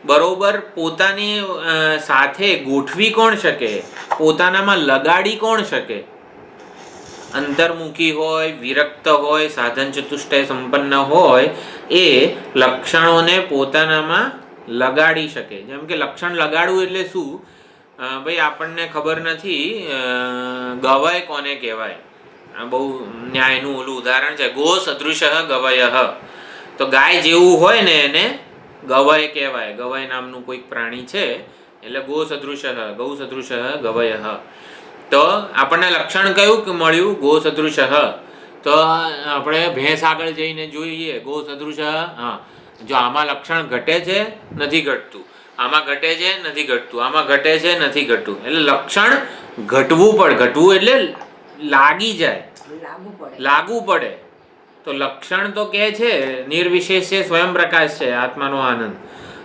બરોબર પોતાની સાથે ગોઠવી કોણ શકે? પોતાનામાં લગાડી કોણ શકે? અંતર્મુખી હોય, વિરક્ત હોય, સાધન ચતુષ્ટય સંપન્ન હોય, એ લક્ષણોને પોતાનામાં લગાડી શકે. જેમ કે લક્ષણ લગાડવું એટલે શું? ભાઈ આપણને ખબર નથી ગવાય કોને કહેવાય. આ બહુ ન્યાયનું ઓલું ઉદાહરણ છે. ગો સદૃશ ગવયઃ. તો ગાય જેવું હોય ને એને ગવય કહેવાય. ગવય નામનું કોઈક પ્રાણી છે એટલે ગો સદૃશ, ગૌ સદૃશ ગવયઃ. તો આપણને લક્ષણ કયું મળ્યું? ગો સદૃશ. તો આપણે ભેંસ આગળ જઈને જોઈએ ગો સદૃશ. હા, જો આમાં લક્ષણ ઘટે છે, નથી ઘટતું, આમાં ઘટે છે, નથી ઘટતું, આમાં ઘટે છે, નથી ઘટતું. એટલે લક્ષણ ઘટવું પડે. ઘટવું એટલે લાગી જાય, લાગુ પડે. તો લક્ષણ તો કે છે નિર્વિશેષ છે, સ્વયં પ્રકાશ છે, આત્માનો આનંદ.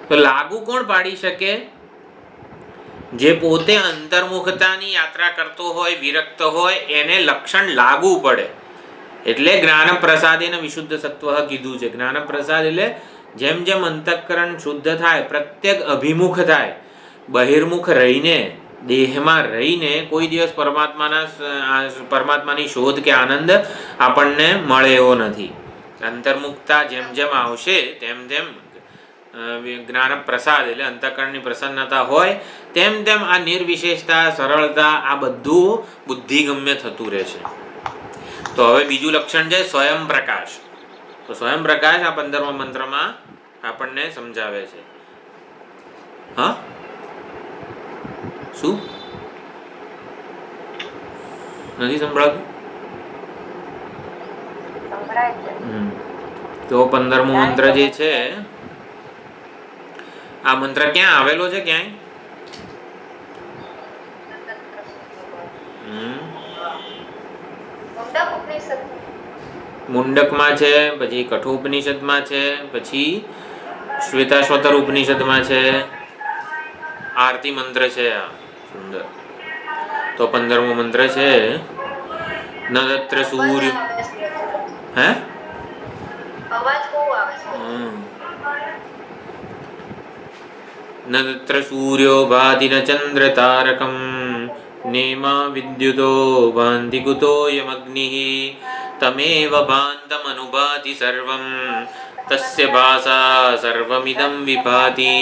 તો લાગુ કોણ પાડી શકે? જે પોતે અંતર્મુખતાની યાત્રા કરતો હોય, વિરક્ત હોય, એને લક્ષણ લાગુ પડે. એટલે જ્ઞાન પ્રસાદેન વિશુદ્ધ સત્વ કીધું છે. જ્ઞાન પ્રસાદ એટલે જેમ જેમ અંતઃકરણ શુદ્ધ થાય, પ્રત્યેક અભિમુખ થાય, બહિર્મુખ રહીને, દેહમાં રહીને કોઈ દિવસ પરમાત્માની શોધ કે આનંદ આપણને મળે એવો નથી. અંતર્મુખતા જેમ જેમ આવશે તેમ તેમ જ્ઞાન પ્રસાદ એટલે અંતઃકરણની પ્રસન્નતા હોય, તેમ તેમ આ નિર્વિશેષતા, સરળતા, આ બધું બુદ્ધિગમ્ય થતું રહેશે. તો હવે બીજું લક્ષણ છે સ્વયં પ્રકાશ. તો સ્વયં પ્રકાશ આ 15મા મંત્રમાં આપણને સમજાવે છે. હા, શું નથી સંભળાતું? તો 15મો મંત્ર જે છે, આ મંત્ર ક્યાં આવેલો છે? ક્યાંય મુંડકમાં છે, પછી કઠોપનિષદમાં છે, પછી શ્વેતાશ્વતર ઉપનિષદમાં છે. આરતી મંત્ર છે આ સુંદર. તો 15મો મંત્ર છે ન તત્ર સૂર્ય. હે, અવાજ બહુ આવે છે. ન તત્ર સૂર્યો ભાતિ ન ચંદ્ર તારકમ નેમા વિદ્યુતો ભાંતિ કુતોયમગ્નિઃ તમેવ ભાંતમનુભાતિ સર્વં તસ્ય ભાસા સર્વમિદં વિભાતિ.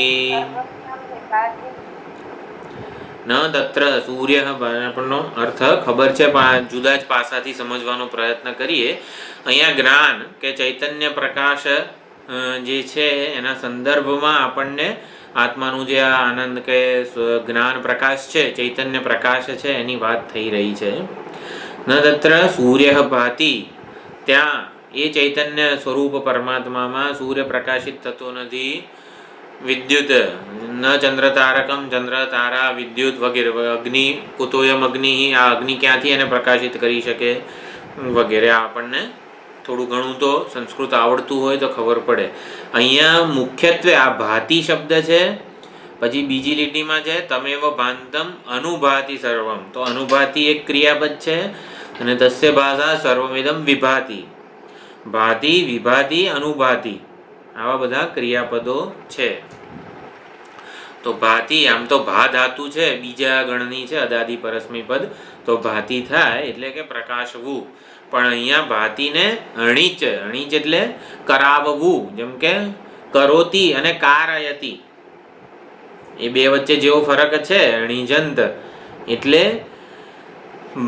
ન તત્ર સૂર્ય, આપણનો અર્થ ખબર છે, જુદા જ પાસાથી સમજવાનો પ્રયત્ન કરીએ. અહીંયા જ્ઞાન કે ચૈતન્ય પ્રકાશ જે છે એના સંદર્ભમાં આપણને આત્માનું જે આનંદ કે જ્ઞાન પ્રકાશ છે, ચૈતન્ય પ્રકાશ છે, એની વાત થઈ રહી છે. ન તત્ર સૂર્ય ભાતિ, ત્યાં એ ચૈતન્ય સ્વરૂપ પરમાત્મામાં સૂર્ય પ્રકાશિત થતો નથી. વિદ્યુત ન ચંદ્ર તારકમ, ચંદ્ર તારા વિદ્યુત વગેરે. અગ્નિ કુતોયમ અગ્નિ, આ અગ્નિ ક્યાંથી એને પ્રકાશિત કરી શકે વગેરે. આપણને થોડું ઘણું તો સંસ્કૃત આવડતું હોય તો ખબર પડે. અહીંયા મુખ્યત્વે આ ભાતિ શબ્દ છે. પછી બીજી લીટીમાં છે તમેવ ભાંતમ અનુભાતિ સર્વમ. તો અનુભાતિ એક ક્રિયાપદ છે, અને તસ્ય ભાષા સર્વમિદમ વિભાતિ. ભાતિ, વિભાતિ, અનુભાતિ, આવા બધા ક્રિયાપદો છે. તો ભાતિ આમ તો ભા ધાતુ છે, બીજા ગણની છે અદાદિ પરસ્મય પદ, તો ભાતિ થાય એટલે કે પ્રકાશવું. પણ અહીંયા ભાતિને અણીચ, અણીચ એટલે કરાવવું, જેમ કે કરોતી અને કારયતી, એ બે વચ્ચે જેવો ફરક છે અણીજંત, એટલે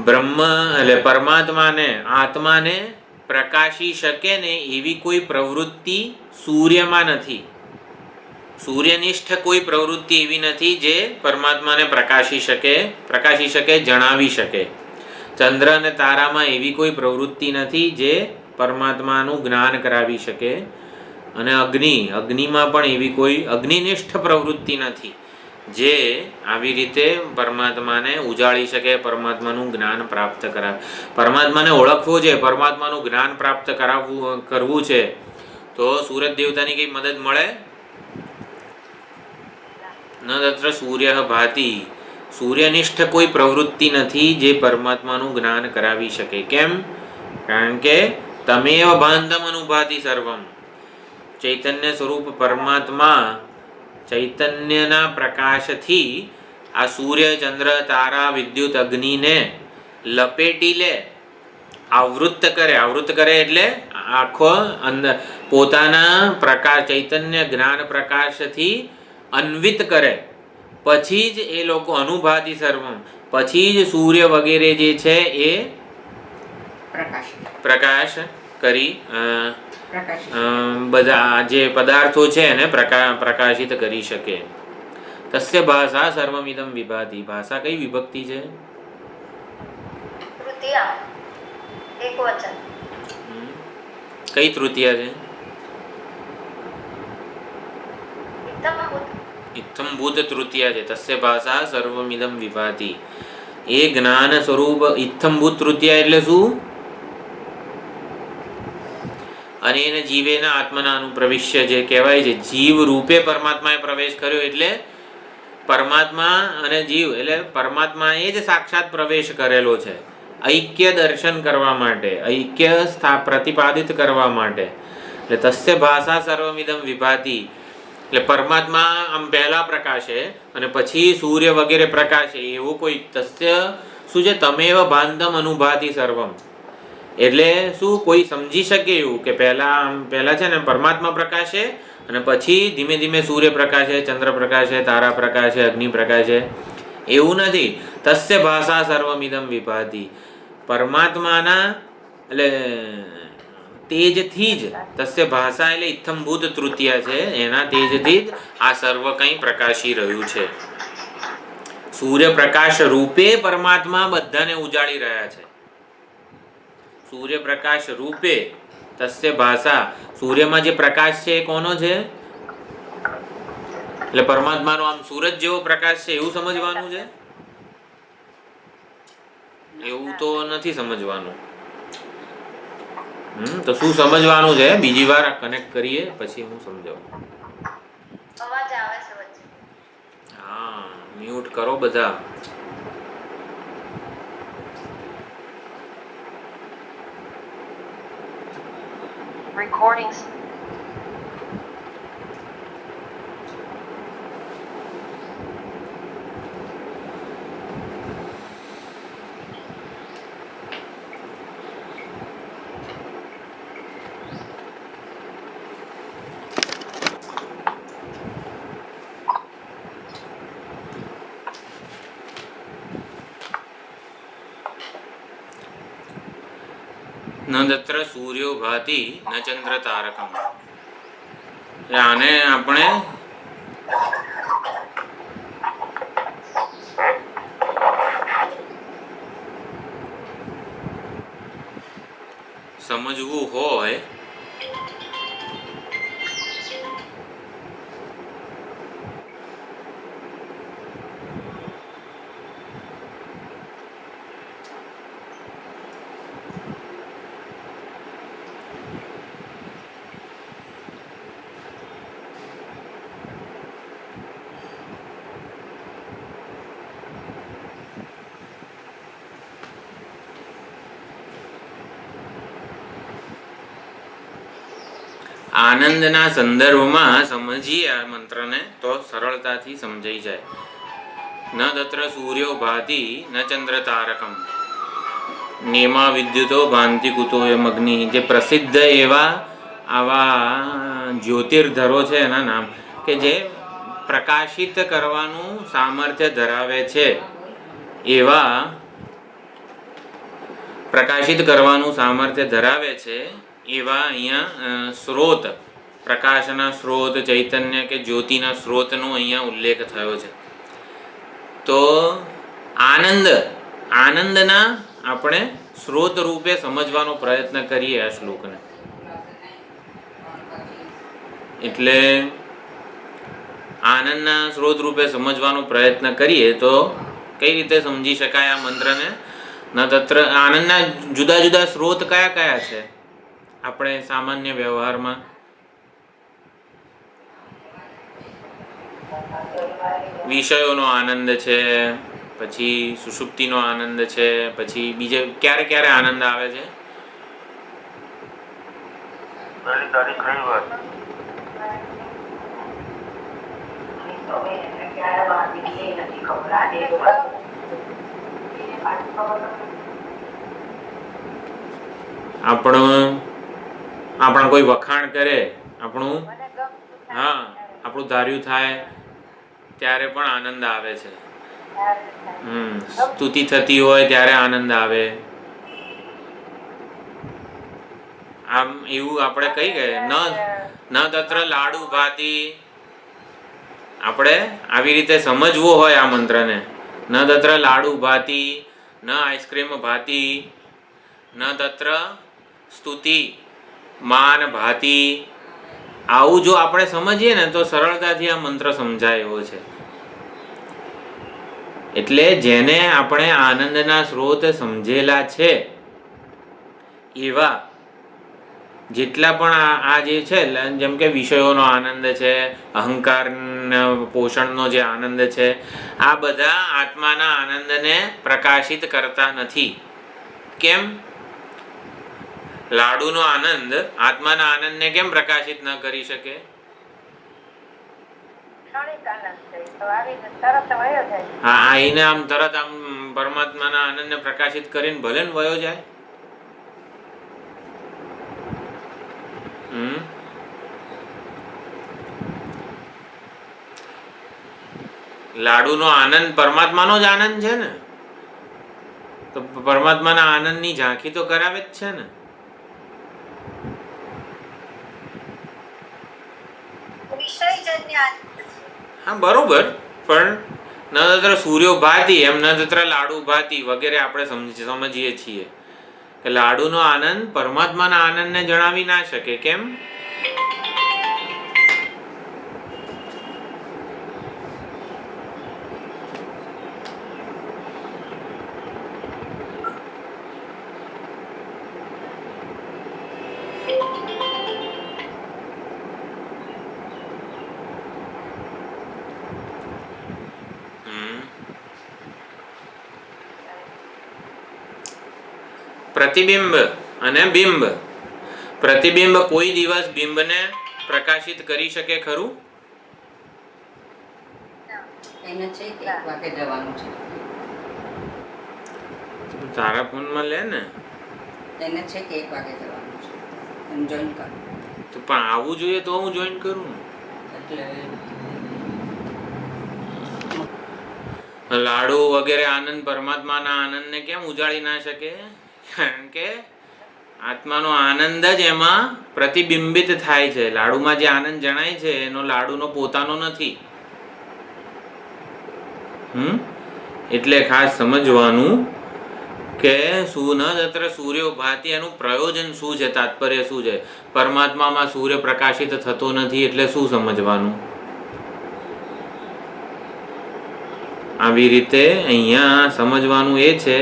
બ્રહ્મ એટલે પરમાત્માને આત્માને પ્રકાશી શકે ને એવી કોઈ પ્રવૃત્તિ સૂર્યમાં નથી. સૂર્યનિષ્ઠ કોઈ પ્રવૃત્તિ એવી નથી જે પરમાત્માને પ્રકાશી શકે, જણાવી શકે. ચંદ્ર અને તારામાં એવી કોઈ પ્રવૃત્તિ નથી જે પરમાત્માનું જ્ઞાન કરાવી શકે. અને અગ્નિમાં પણ એવી કોઈ અગ્નિનિષ્ઠ પ્રવૃત્તિ નથી જે આવી રીતે પરમાત્માને ઉજાળી શકે, પરમાત્માનું જ્ઞાન પ્રાપ્ત કરાવે. પરમાત્માને ઓળખવો છે, પરમાત્માનું જ્ઞાન પ્રાપ્ત કરવું છે, તો સૂરજ દેવતાની કઈ મદદ મળે? ન તત્ર સૂર્ય ભાતિ, સૂર્યનિષ્ઠ કોઈ પ્રવૃત્તિ નથી જે પરમાત્માનું જ્ઞાન કરાવી શકે. કેમ? કારણ કે તમેવ ભાંતમ અનુભાતિ સર્વમ, ચૈતન્ય સ્વરૂપ પરમાત્મા ચૈતન્યના પ્રકાશથી આ સૂર્ય, ચંદ્ર, તારા, વિદ્યુત, અગ્નિને લપેટી લે, આવૃત્ત કરે એટલે આખો અંદર પોતાના પ્રકાશ, ચૈતન્ય જ્ઞાન પ્રકાશથી અન્વિત કરે. પછી જ એ લોકો અનુભાતિ સર્વમ, પછી જ સૂર્ય વગેરે જે છે એ પ્રકાશ કરી બધા જે પદાર્થો છે એને પ્રકાશિત કરી શકે. તસ્ય ભાષા સર્વમિદમ વિભાતિ, ભાષા કઈ વિભક્તિ છે? તૃતીયા એકવચન. કઈ તૃતીયા છે? ઇત્થંભૂત તૃતીયા છે. તસ્ય ભાષા સર્વમિદમ વિભાતિ, એ જ્ઞાન સ્વરૂપ ઇત્થંભૂત તૃતીયા એટલે શું? અને એને જીવેના આત્મનાનું પ્રવિશ્ય જે કહેવાય છે, જીવ રૂપે પરમાત્માએ પ્રવેશ કર્યો, એટલે પરમાત્મા અને જીવ એટલે પરમાત્માએ જ સાક્ષાત પ્રવેશ કરેલો છે ઐક્ય દર્શન કરવા માટે, ઐક્ય પ્રતિપાદિત કરવા માટે. એટલે તસ્ય ભાષા સર્વમિદમ વિભાતિ, એટલે પરમાત્મા આમ પહેલા પ્રકાશે અને પછી સૂર્ય વગેરે પ્રકાશે, એવું કોઈ તસ્ય શું છે? તમેવ ભાંતમ અનુભાતિ સર્વમ, એટલે શું કોઈ સમજી શકે એવું કે પહેલા છે ને પરમાત્મા પ્રકાશે અને પછી ધીમે ધીમે સૂર્ય પ્રકાશે, ચંદ્ર પ્રકાશે, તારા પ્રકાશે, અગ્નિ પ્રકાશે, એવું નથી. તસ્ય ભાષા સર્વમિદમ વિભાતિ, પરમાત્માના એટલે તેજથી જ, તસ્ય ભાષા એટલે ઇત્થંભૂત તૃતીયા છે, એના તેજથી જ આ સર્વ કંઈ પ્રકાશી રહ્યું છે. સૂર્યપ્રકાશ રૂપે પરમાત્મા બધાને ઉજાળી રહ્યા છે. સૂર્યપ્રકાશ રૂપે તસ્ય ભાષા, સૂર્યમાં જે પ્રકાશ છે એ કોનો છે? એટલે પરમાત્માનો આમ સૂરજ જેવો પ્રકાશ છે એવું સમજવાનું છે? એવું તો નથી સમજવાનું. તો શું સમજવાનું છે? બીજી વાર કનેક્ટ કરીએ પછી હું સમજાવું. અવાજ આવે છે વચ્ચે. હા, મ્યુટ કરો બધા. Recordings. ન તત્ર સૂર્યો ભાતિ ન ચંદ્ર તારકમ. આને આપણે સમજવું હોય આનંદના સંદર્ભમાં સમજીએ આ મંત્રને તો સરળતાથી સમજાઈ જાય. ન તત્ર સૂર્યો ભાતિ ન ચંદ્ર તારકમ નેમા વિદ્યુતો ભાંતિ કુતોયમ અગ્નિ. જે પ્રસિદ્ધ એવા આવા જ્યોતિર્ધરો છે એના નામ કે જે પ્રકાશિત કરવાનું સામર્થ્ય ધરાવે છે એવા પ્રકાશિત કરવાનું સામર્થ્ય ધરાવે છે એવા અહીંયા સ્રોત, પ્રકાશના સ્રોત, ચૈતન્ય કે જ્યોતિના સ્રોતનો અહીંયા ઉલ્લેખ થયો છે. તો આનંદના આપણે સ્રોત રૂપે સમજવાનો પ્રયત્ન કરીએ આ શ્લોકને. એટલે આનંદના સ્રોત રૂપે સમજવાનો પ્રયત્ન કરીએ તો કઈ રીતે સમજી શકાય આ મંત્રને? ન તત્ર આનંદના જુદા જુદા સ્રોત કયા કયા છે આપણે સામાન્ય વ્યવહારમાં? વિષયોનો આનંદ છે, પછી સુષુપ્તિનો આનંદ છે, પછી બીજે ક્યારે ક્યારે આનંદ આવે છે? આપણા કોઈ વખાણ કરે, આપણું ધાર્યું થાય ત્યારે પણ આનંદ આવે છે. સ્તુતિ થતી હોય ત્યારે આનંદ આવે. આમ એવું આપણે કહી ગયે ન તત્ર લાડુ ભાતી. આપણે આવી રીતે સમજવું હોય આ મંત્રને. ન તત્ર લાડુ ભાતી, ન આઈસ્ક્રીમ ભાતી, ન તત્ર સ્તુતિ માન ભાતી. આવું જો આપણે સમજીએ ને તો સરળતાથી આ મંત્ર સમજાય એવો છે. એટલે જેને આપણે આનંદના સ્ત્રોત સમજેલા છે એવા જેટલા પણ આ જે છે, જેમ કે વિષયોનો આનંદ છે, અહંકાર પોષણનો જે આનંદ છે, આ બધા આત્માના આનંદને પ્રકાશિત કરતા નથી. કેમ? લાડુનો આનંદ આત્માના આનંદને કેમ પ્રકાશિત ન કરી શકે? હા, આઈને આમ તરત આમ પરમાત્માના આનંદને પ્રકાશિત કરીને ભલે ને વયો જાય. લાડુનો આનંદ પરમાત્માનો જ આનંદ છે ને, તો પરમાત્માના આનંદની ઝાંખી તો કરાવે જ છે ને. હા, બરોબર. પણ ન તત્ર સૂર્યો ભાતી એમ ન તત્ર લાડુ ભાતી વગેરે આપણે સમજીએ છીએ કે લાડુનો આનંદ પરમાત્માના આનંદને જણાવી ના શકે. કેમ? પ્રતિબિંબ અને બિંબ. પ્રતિબિંબ કોઈ દિવસ બિંબને પ્રકાશિત કરી શકે ખરું? એને છે 1 વાગે જવાનું છે. તારા ફોનમાં લે ને. એને છે 1 વાગે જવાનું છે. એમ જોઈન કર. તો પણ આવવું જોઈએ તો હું જોઈન કરું. એટલે લાડુ વગેરે આનંદ પરમાત્માના આનંદને કેમ ઉજાળી ના શકે? કારણ કે આત્માનો આનંદ જ એમાં પ્રતિબિંબિત થાય છે. લાડુમાં જે આનંદ જણાય છે એનો લાડુનો પોતાનો નથી. એટલે ખાસ સમજવાનું કે શું ન તત્ર સૂર્યો ભાતી, એનું પ્રયોજન શું છે, તાત્પર્ય શું છે? પરમાત્મામાં સૂર્ય પ્રકાશિત થતો નથી એટલે શું સમજવાનું? આવી રીતે અહીંયા સમજવાનું એ છે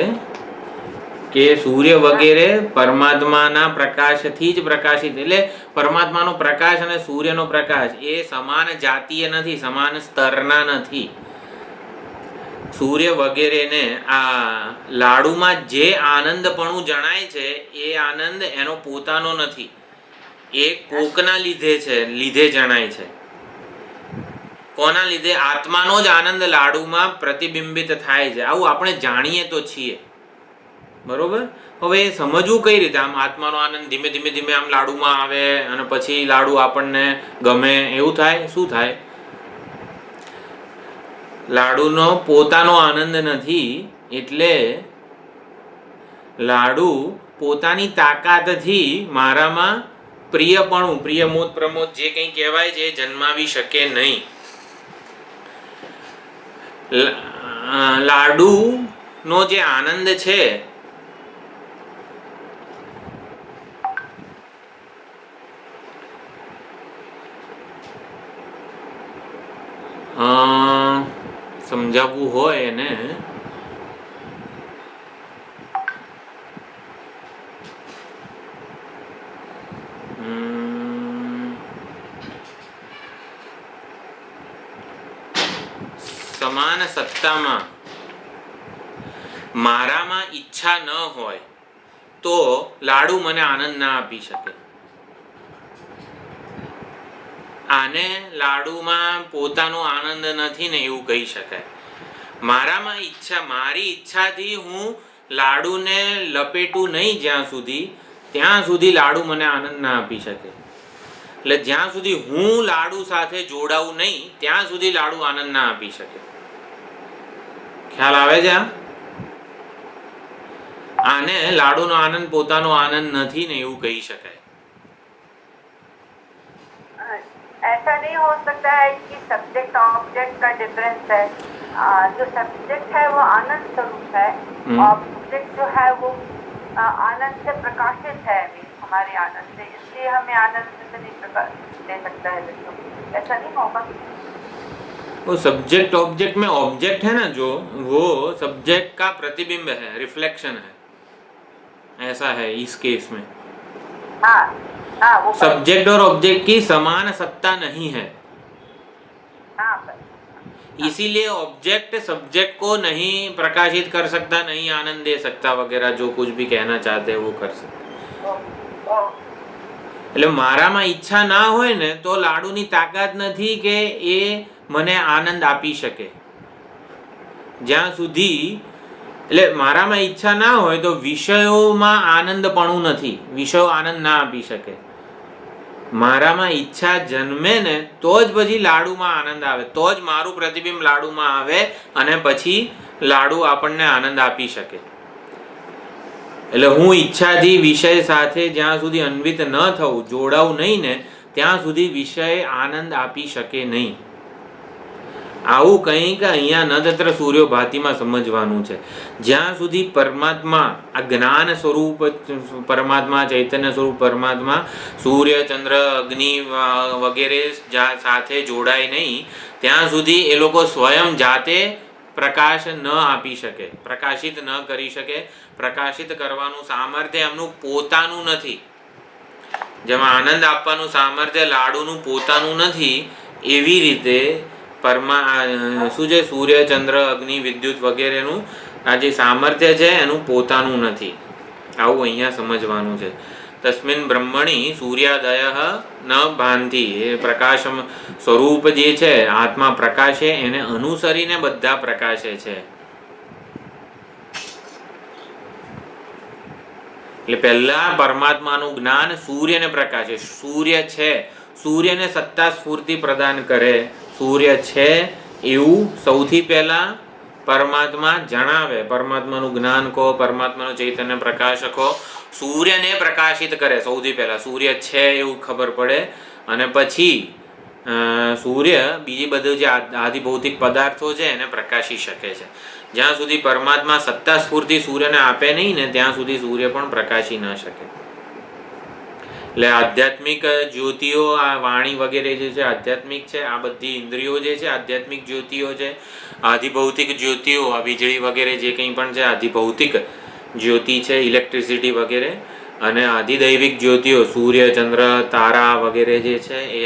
કે સૂર્ય વગેરે પરમાત્માના પ્રકાશથી જ પ્રકાશિત. એટલે પરમાત્માનો પ્રકાશ અને સૂર્યનો પ્રકાશ એ સમાન જાતીય નથી, સમાન સ્તરના નથી. સૂર્ય વગેરેને આ લાડુમાં જે આનંદપણું જણાય છે એ આનંદ એનો પોતાનો નથી. એ કોકના લીધે જણાય છે. કોના લીધે? આત્માનો જ આનંદ લાડુમાં પ્રતિબિંબિત થાય છે. આવું આપણે જાણીએ તો છીએ, બરોબર. હવે એ સમજવું કઈ રીતે? આમ આત્માનો આનંદ ધીમે ધીમે ધીમે આમ લાડુમાં આવે અને પછી લાડુ આપણને ગમે એવું થાય? શું થાય? લાડુનો પોતાનો આનંદ નથી, એટલે લાડુ પોતાની તાકાતથી મારામાં પ્રિયપણું, પ્રિયમોદ પ્રમોદ જે કંઈ કહેવાય છે એ જન્માવી શકે નહીં. લાડુનો જે આનંદ છે સમજાવવું હોય એને સમાન સત્તામાં મારામાં ઈચ્છા ન હોય તો લાડુ મને આનંદ ના આપી શકે. આને લાડુમાં પોતાનો આનંદ નથી ને એવું કહી શકાય. મારામાં ઈચ્છા, મારી ઈચ્છાથી હું લાડુને લપેટું નહીં જ્યાં સુધી, ત્યાં સુધી લાડુ મને આનંદ ના આપી શકે. એટલે જ્યાં સુધી હું લાડુ સાથે જોડાવું નહીં ત્યાં સુધી લાડુ આનંદ ના આપી શકે. ખ્યાલ આવે છે? આને લાડુનો આનંદ પોતાનો આનંદ નથી ને એવું કહી શકાય. ऐसा नहीं हो सकता है कि सब्जेक्ट ऑब्जेक्ट का डिफरेंस है. जो सब्जेक्ट है वो आनंद स्वरूप है, ऑब्जेक्ट जो है वो आनंद से प्रकाशित है, हमारे आनंद से, इसलिए हमें आनंद से नहीं दे सकता है. ऐसा नहीं होगा. वो सब्जेक्ट ऑब्जेक्ट में ऑब्जेक्ट है ना जो, वो सब्जेक्ट का प्रतिबिंब है, रिफ्लेक्शन है. ऐसा है इस केस में. हाँ, वो सब्जेक्ट और ऑब्जेक्ट की समान सत्ता नहीं है. हाँ, इसीलिए ऑब्जेक्ट सब्जेक्ट को नहीं प्रकाशित कर सकता, नहीं आनंद दे सकता वगैरह जो कुछ भी कहना चाहते हैं वो कर सकते. એટલે મારામાં ઈચ્છા ના હોય ને તો લાડુની તાકાત નથી કે એ મને આનંદ આપી શકે. જ્યાં સુધી એટલે મારામાં ઈચ્છા ના હોય તો વિષયોમાં આનંદપણું નથી, વિષયો આનંદ ના આપી શકે. મારામાં ઈચ્છા જન્મે ને તો જ પછી લાડુમાં આનંદ આવે, તો જ મારું પ્રતિબિંબ લાડુમાં આવે અને પછી લાડુ આપણને આનંદ આપી શકે. એટલે હું ઈચ્છાથી વિષય સાથે જ્યાં સુધી અન્વિત ન થવું, જોડાવું નહીં ને ત્યાં સુધી વિષય આનંદ આપી શકે નહીં. આવું કંઈક અહીંયા ન તત્ર સૂર્યો ભાતિમાં સમજવાનું છે. જ્યાં સુધી પરમાત્મા, આ જ્ઞાન સ્વરૂપ પરમાત્મા, ચૈતન્ય સ્વરૂપ પરમાત્મા સૂર્ય, ચંદ્ર, અગ્નિ વગેરે સાથે જોડાય નહીં ત્યાં સુધી એ લોકો સ્વયં જાતે પ્રકાશ ન આપી શકે, પ્રકાશિત ન કરી શકે. પ્રકાશિત કરવાનું સામર્થ્ય એમનું પોતાનું નથી. જેમાં આનંદ આપવાનું સામર્થ્ય લાડુનું પોતાનું નથી, એવી રીતે શું છે, સૂર્ય, ચંદ્ર, અગ્નિ, વિદ્યુત વગેરેનું આ જે સામર્થ્ય છે એનું પોતાનું નથી. આવું અહીંયા સમજવાનું છે. તસ્મિન બ્રહ્મણી સૂર્યાદય ન ભાંતિ. એ પ્રકાશ સ્વરૂપ જે છે, આત્મા પ્રકાશે, એને અનુસરીને બધા પ્રકાશે છે. એટલે પહેલા પરમાત્માનું જ્ઞાન સૂર્યને પ્રકાશે. સૂર્ય છે, સૂર્યને સત્તા સ્ફૂર્તિ પ્રદાન કરે. સૂર્ય છે એવું સૌથી પહેલા પરમાત્મા જણાવે. પરમાત્માનું જ્ઞાન કહો, પરમાત્માનો ચૈતન્ય પ્રકાશ કહો, સૂર્યને પ્રકાશિત કરે. સૌથી પહેલા સૂર્ય છે એવું ખબર પડે અને પછી સૂર્ય બીજી બધું જે આદિભૌતિક પદાર્થો છે એને પ્રકાશી શકે છે. જ્યાં સુધી પરમાત્મા સત્તા સ્ફૂર્તિ સૂર્યને આપે નહીં ને ત્યાં સુધી સૂર્ય પણ પ્રકાશી ન શકે. એટલે આધ્યાત્મિક જ્યોતિઓ, આ વાણી વગેરે જે છે આધ્યાત્મિક છે. આ બધી ઇન્દ્રિયો જે છે આધ્યાત્મિક જ્યોતિઓ છે. આધિભૌતિક જ્યોતિઓ, આ વીજળી વગેરે જે કંઈ પણ છે આધિભૌતિક જ્યોતિ છે, ઇલેક્ટ્રિસિટી વગેરે. અને આધિદૈવિક જ્યોતિઓ સૂર્ય, ચંદ્ર, તારા વગેરે જે છે એ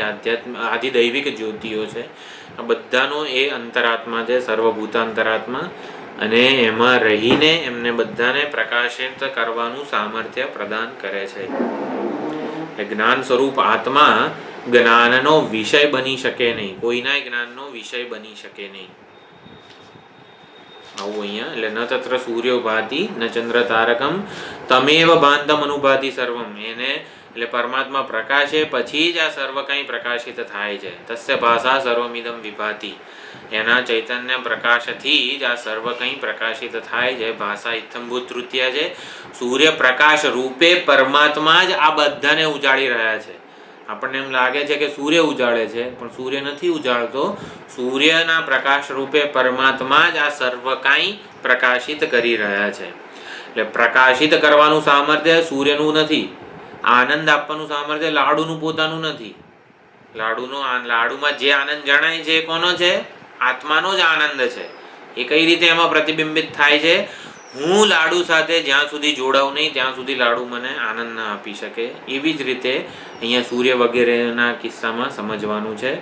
આધિદૈવિક જ્યોતિઓ છે. આ બધાનો એ અંતરાત્મા છે, સર્વભૂતાંતરાત્મા. અને એમાં રહીને એમને બધાને પ્રકાશિત કરવાનું સામર્થ્ય પ્રદાન કરે છે. એટલે જ્ઞાન સ્વરૂપ આત્મા જ્ઞાનનો વિષય બની શકે નહીં, કોઈના જ્ઞાનનો વિષય બની શકે નહીં. આવું અહીંયા એટલે ન તત્ર સૂર્યો ભાતિ ન ચંદ્ર તારકમ તમેવ ભાંતમ અનુભાતિ સર્વમ. એને એટલે પરમાત્મા પ્રકાશે પછી જ આ સર્વ કંઈ પ્રકાશિત થાય છે. તસ્ય ભાષા સર્વમિદમ વિભાતિ. એના ચૈતન્ય પ્રકાશથી જ આ સર્વ કંઈ પ્રકાશિત થાય છે. ભાષા ઇત્થંભૂત તૃતીય છે. સૂર્ય પ્રકાશ રૂપે પરમાત્મા જ આ બધાને ઉજાડી રહ્યા છે. આપણને એમ લાગે છે કે સૂર્ય ઉજાડે છે, પણ સૂર્ય નથી ઉજાડતો. સૂર્યના પ્રકાશ રૂપે પરમાત્મા જ આ સર્વ કાંઈ પ્રકાશિત કરી રહ્યા છે. એટલે પ્રકાશિત કરવાનું સામર્થ્ય સૂર્યનું નથી, આનંદ આપવાનું સામર્થ્ય લાડુનું પોતાનું નથી. લાડુમાં જે આનંદ જણાય છે એ કોનો છે? આત્માનો જ આનંદ છે. એ કઈ રીતે એમાં પ્રતિબિંબિત થાય છે? હું લાડુ સાથે જ્યાં સુધી જોડાઉં નહીં ત્યાં સુધી લાડુ મને આનંદ ના આપી શકે. એવી જ રીતે અહીંયા સૂર્ય વગેરેના કિસ્સામાં સમજવાનું છે.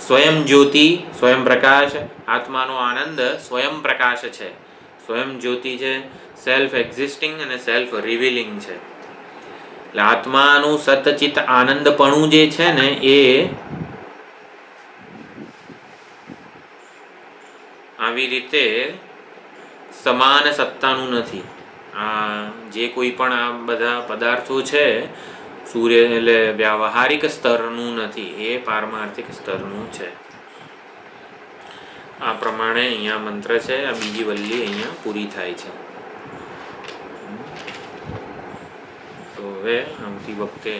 સ્વયં જ્યોતિ, સ્વયં પ્રકાશ, આત્માનો આનંદ સ્વયં પ્રકાશ છે, સ્વયં જ્યોતિ છે, સેલ્ફ એક્ઝિસ્ટિંગ અને સેલ્ફ રિવીલિંગ છે. એટલે આત્માનું સતચિત આનંદપણું જે છે ને એ આવી રીતે સમાન સત્તાનું નથી. આ જે કોઈ પણ આ બધા પદાર્થો છે સૂર્ય એટલે વ્યાવહારિક સ્તરનું નથી, એ પારમાર્થિક સ્તરનું છે. આ પ્રમાણે અહીંયા મંત્ર છે. આ બીજી વલ્લી અહીંયા પૂરી થાય છે. તો હવે આવતી વખતે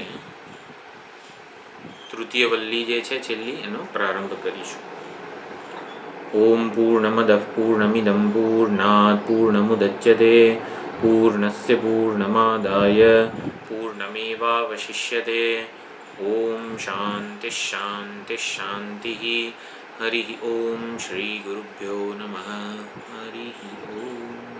તૃતીય વલ્લી જે છે છેલ્લી એનો પ્રારંભ કરીશું. ઓમ પૂર્ણમદઃ પૂર્ણમિદં પૂર્ણાત પૂર્ણમુદચ્યતે પૂર્ણસ્ય પૂર્ણમાદાય પૂર્ણમેવાવશિષ્યતે. ઓમ શાંતિ શાંતિ શાંતિ. હરિ ઓમ શ્રી ગુરુભ્યો નમઃ. હરિ ઓમ.